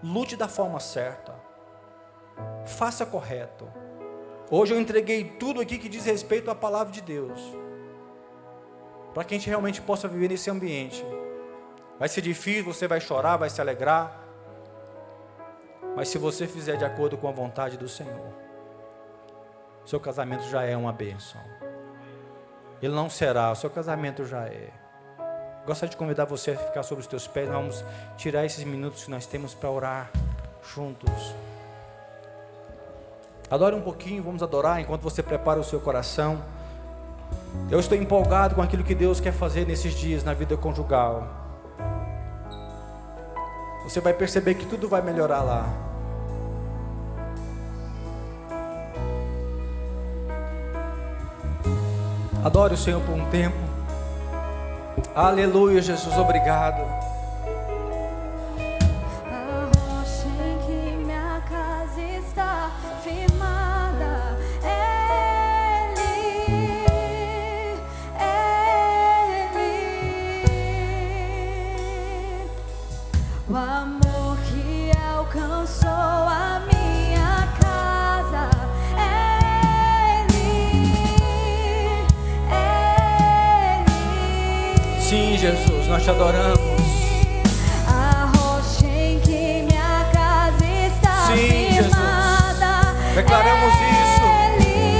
lute da forma certa, faça correto. Hoje eu entreguei tudo aqui que diz respeito à palavra de Deus, para que a gente realmente possa viver nesse ambiente. Vai ser difícil, você vai chorar, vai se alegrar, mas se você fizer de acordo com a vontade do Senhor, seu casamento já é uma bênção. Ele não será, o seu casamento já é. Gostaria de convidar você a ficar sobre os teus pés. Nós vamos tirar esses minutos que nós temos para orar juntos. Adore um pouquinho, vamos adorar enquanto você prepara o seu coração. Eu estou empolgado com aquilo que Deus quer fazer nesses dias na vida conjugal. Você vai perceber que tudo vai melhorar lá. Adore o Senhor por um tempo. Aleluia, Jesus, obrigado.
O amor que alcançou a minha casa, Ele.
Sim, Jesus, nós te adoramos.
A rocha em que minha casa está
Sim,
firmada,
Jesus, declaramos isso.
Minha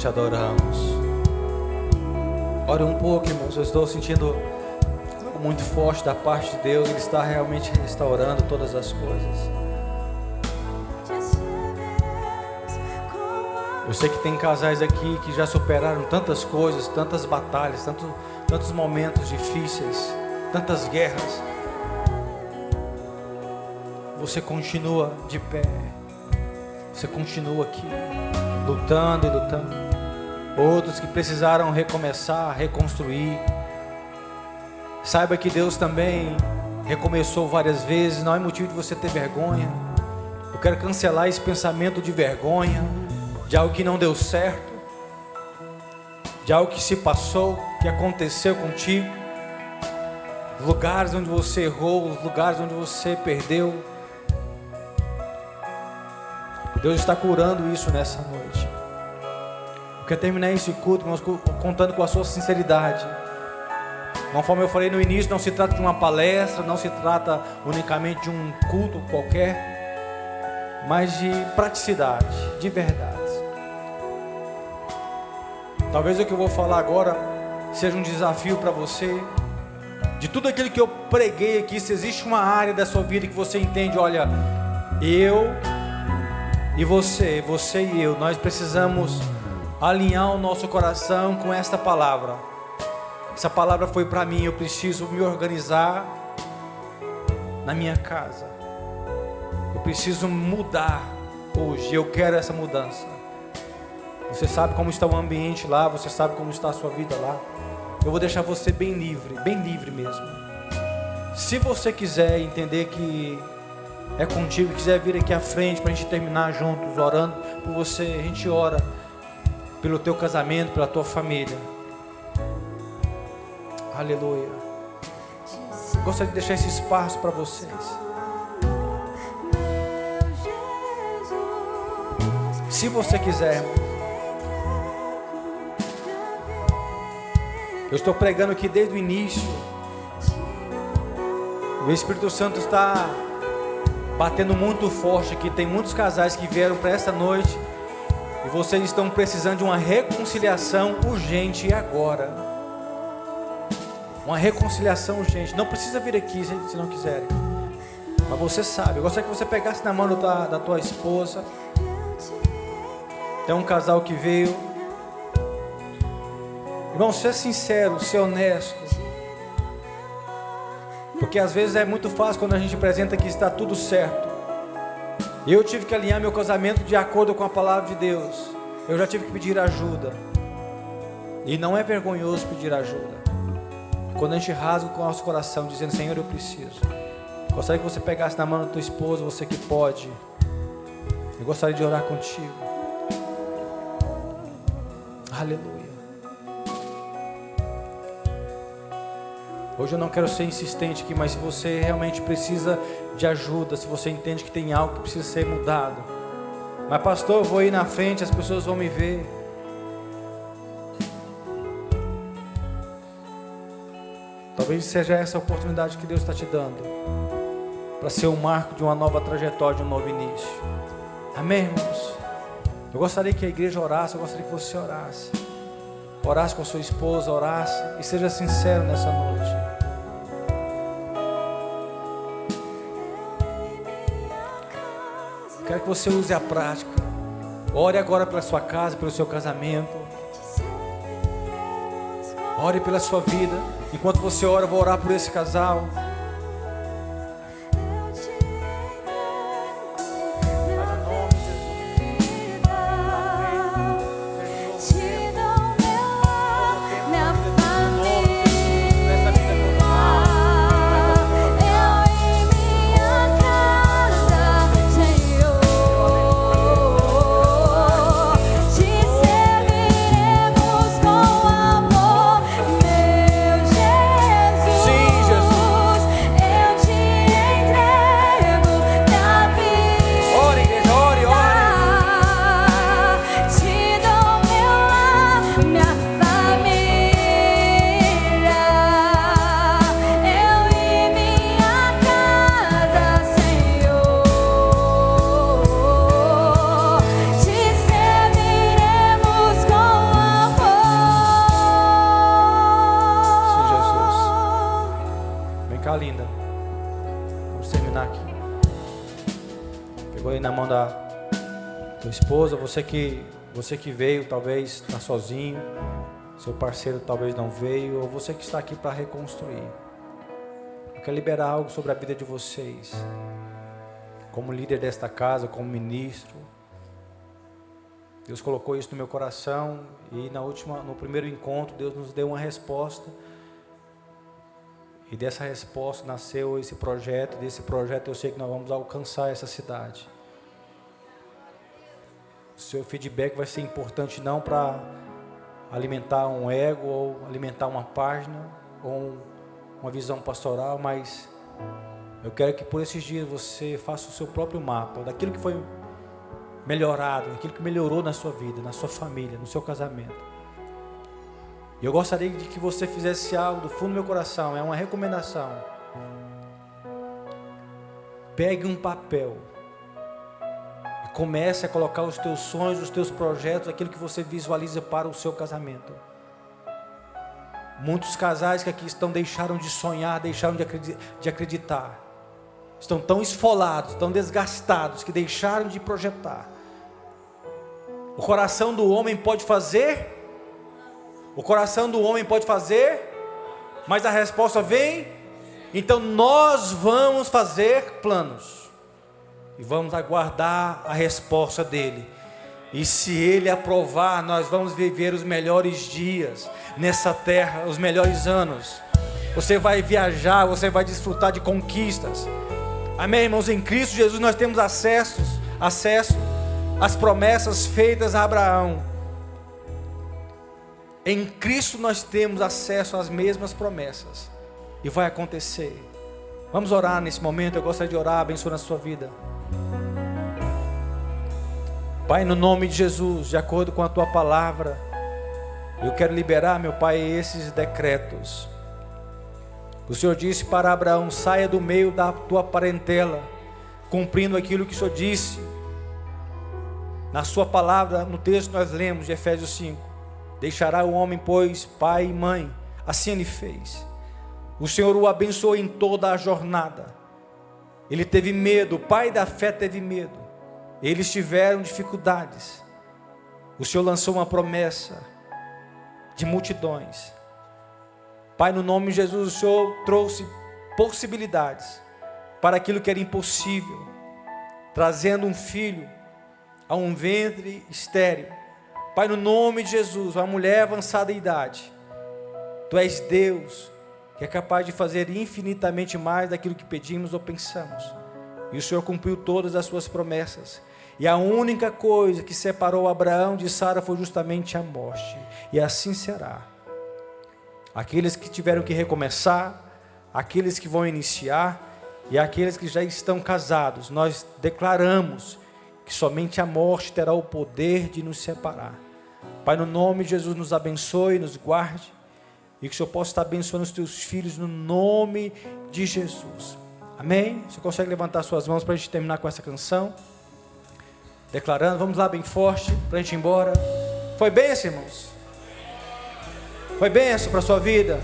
te adoramos. Ore um pouco, irmãos. Eu estou sentindo algo muito forte da parte de Deus. Ele está realmente restaurando todas as coisas. Eu sei que tem casais aqui que já superaram tantas coisas, tantas batalhas, tantos momentos difíceis, tantas guerras. Você continua de pé. Você continua aqui, lutando e lutando. Outros que precisaram recomeçar, reconstruir. Saiba que Deus também recomeçou várias vezes. Não é motivo de você ter vergonha. Eu quero cancelar esse pensamento de vergonha, de algo que não deu certo, de algo que se passou, que aconteceu contigo. Lugares onde você errou, os lugares onde você perdeu. Deus está curando isso nessa noite. Eu quero terminar esse culto, irmãos, contando com a sua sinceridade. Conforme eu falei no início, não se trata de uma palestra, não se trata unicamente de um culto qualquer, mas de praticidade, de verdade. Talvez o que eu vou falar agora seja um desafio para você. De tudo aquilo que eu preguei aqui, se existe uma área da sua vida que você entende, olha, eu e você e eu, nós precisamos alinhar o nosso coração com esta palavra. Essa palavra foi para mim, eu preciso me organizar na minha casa. Eu preciso mudar hoje, eu quero essa mudança. Você sabe como está o ambiente lá, você sabe como está a sua vida lá. Eu vou deixar você bem livre mesmo. Se você quiser entender que é contigo, quiser vir aqui à frente para a gente terminar juntos, orando por você, a gente ora pelo teu casamento, pela tua família. Aleluia. Gostaria de deixar esse espaço para vocês. Se você quiser, eu estou pregando aqui desde o início. O Espírito Santo está batendo muito forte aqui. Tem muitos casais que vieram para esta noite e vocês estão precisando de uma reconciliação urgente agora. Uma reconciliação urgente. Não precisa vir aqui se não quiserem, mas você sabe. Eu gostaria que você pegasse na mão da tua esposa. Tem um casal que veio. Irmão, ser sincero, ser honesto. Porque às vezes é muito fácil quando a gente apresenta que está tudo certo. Eu tive que alinhar meu casamento de acordo com a palavra de Deus. Eu já tive que pedir ajuda. E não é vergonhoso pedir ajuda. Quando a gente rasga com o nosso coração, dizendo, Senhor, eu preciso. Gostaria que você pegasse na mão da tua esposa, você que pode. Eu gostaria de orar contigo. Aleluia. Hoje eu não quero ser insistente aqui, mas se você realmente precisa de ajuda, se você entende que tem algo que precisa ser mudado, mas pastor, eu vou ir na frente, as pessoas vão me ver. Talvez seja essa a oportunidade que Deus está te dando, para ser um marco de uma nova trajetória, de um novo início. Amém, irmãos? Eu gostaria que a igreja orasse, eu gostaria que você orasse. Orasse com a sua esposa, orasse e seja sincero nessa noite. Quero que você use a prática. Ore agora pela sua casa, pelo seu casamento. Ore pela sua vida. Enquanto você ora, eu vou orar por esse casal.
Te serviremos com amor, meu Jesus.
aí na mão da tua esposa. Você que veio, talvez está sozinho. Seu parceiro talvez não veio. Ou você que está aqui para reconstruir. Eu quero liberar algo sobre a vida de vocês. Como líder desta casa, como ministro. Deus colocou isso no meu coração. E no primeiro encontro, Deus nos deu uma resposta. E dessa resposta nasceu esse projeto. Desse projeto eu sei que nós vamos alcançar essa cidade. O seu feedback vai ser importante não para alimentar um ego ou alimentar uma página ou uma visão pastoral, mas eu quero que por esses dias você faça o seu próprio mapa daquilo que foi melhorado, daquilo que melhorou na sua vida, na sua família, no seu casamento. E eu gostaria de que você fizesse algo do fundo do meu coração, é uma recomendação. Pegue um papel e comece a colocar os teus sonhos, os teus projetos, aquilo que você visualiza para o seu casamento. Muitos casais que aqui estão deixaram de sonhar, deixaram de acreditar. Estão tão esfolados, tão desgastados que deixaram de projetar. O coração do homem pode fazer, mas a resposta vem. Então nós vamos fazer planos e vamos aguardar a resposta dele. E se ele aprovar, nós vamos viver os melhores dias nessa terra, os melhores anos. Você vai viajar, você vai desfrutar de conquistas. Amém, irmãos? Em Cristo Jesus nós temos acesso às promessas feitas a Abraão. Em Cristo nós temos acesso às mesmas promessas. E vai acontecer. Vamos orar nesse momento. Eu gostaria de orar, abençoando a sua vida. Pai, no nome de Jesus, de acordo com a tua palavra, eu quero liberar, meu Pai, esses decretos. O Senhor disse para Abraão: saia do meio da tua parentela, cumprindo aquilo que o Senhor disse. Na sua palavra, no texto nós lemos de Efésios 5, deixará o homem, pois, pai e mãe, assim ele fez. O Senhor o abençoou em toda a jornada. Ele teve medo, o pai da fé teve medo. Eles tiveram dificuldades. O Senhor lançou uma promessa de multidões. Pai, no nome de Jesus, o Senhor trouxe possibilidades para aquilo que era impossível, trazendo um filho a um ventre estéril. Pai, no nome de Jesus, uma mulher avançada em idade, Tu és Deus, que é capaz de fazer infinitamente mais daquilo que pedimos ou pensamos. E o Senhor cumpriu todas as suas promessas. E a única coisa que separou Abraão de Sara foi justamente a morte. E assim será. Aqueles que tiveram que recomeçar, aqueles que vão iniciar e aqueles que já estão casados, nós declaramos que somente a morte terá o poder de nos separar. Pai, no nome de Jesus, nos abençoe, nos guarde, e que o Senhor possa estar abençoando os teus filhos no nome de Jesus. Amém? Você consegue levantar suas mãos para a gente terminar com essa canção? Declarando, vamos lá bem forte para a gente ir embora. Foi bênção, irmãos? Foi bênção para a sua vida?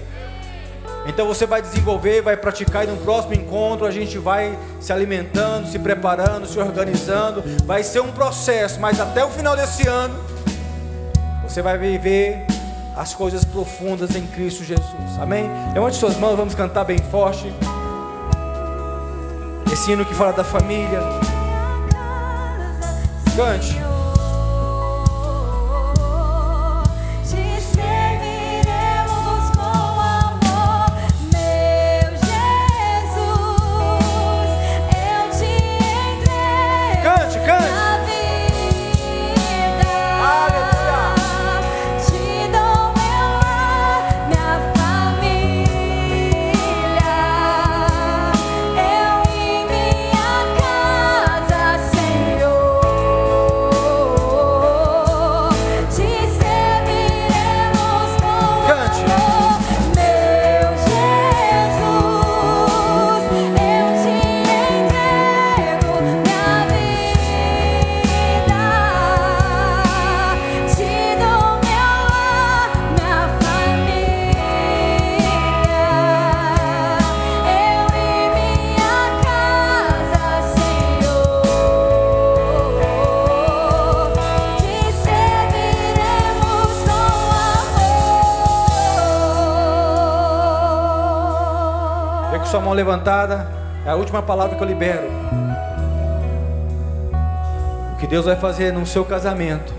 Então você vai desenvolver, vai praticar, e no próximo encontro a gente vai se alimentando, se preparando, se organizando. Vai ser um processo, mas até o final desse ano você vai viver as coisas profundas em Cristo Jesus. Amém? Levante suas mãos, vamos cantar bem forte esse hino que fala da família. Cante.
Te serviremos com amor, meu Jesus. Eu te entrego.
Cante, cante.
A vida.
Aleluia.
Te dou meu lar, minha família. Eu e minha casa, Senhor.
sua mão levantada. É a última palavra que eu libero. O que Deus vai fazer no seu casamento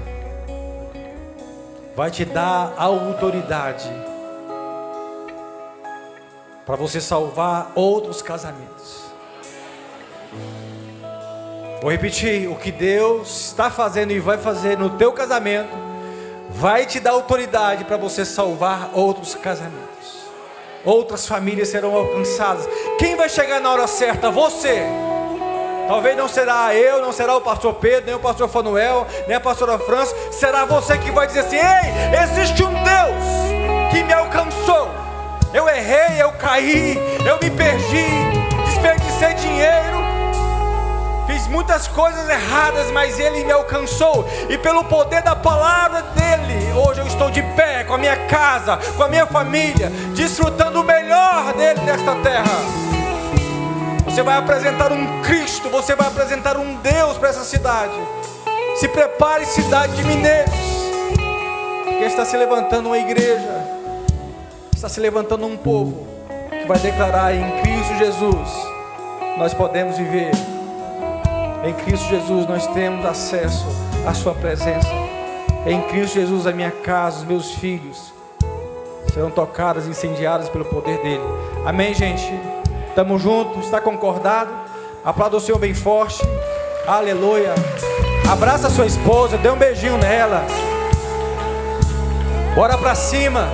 vai te dar a autoridade para você salvar outros casamentos. Vou repetir: o que Deus está fazendo e vai fazer no teu casamento vai te dar autoridade para você salvar outros casamentos. Outras famílias serão alcançadas. Quem vai chegar na hora certa? Você. Talvez não será eu, não será o pastor Pedro, nem o pastor Fanuel, nem a pastora França. Será você que vai dizer assim: ei, existe um Deus que me alcançou. Eu errei, eu caí, eu me perdi, desperdicei dinheiro, fiz muitas coisas erradas, mas Ele me alcançou. E pelo poder da palavra dEle, hoje eu estou de pé, com a minha casa, com a minha família, desfrutando o melhor dEle nesta terra. Você vai apresentar um Cristo, você vai apresentar um Deus para essa cidade. Se prepare, cidade de mineiros, porque está se levantando uma igreja, está se levantando um povo que vai declarar: em Cristo Jesus nós podemos viver. Em Cristo Jesus nós temos acesso à sua presença. Em Cristo Jesus a minha casa, os meus filhos serão tocados, incendiados pelo poder dele. Amém, gente? Estamos juntos, está concordado? Aplauda o Senhor bem forte. Aleluia. Abraça a sua esposa, dê um beijinho nela. Bora pra cima.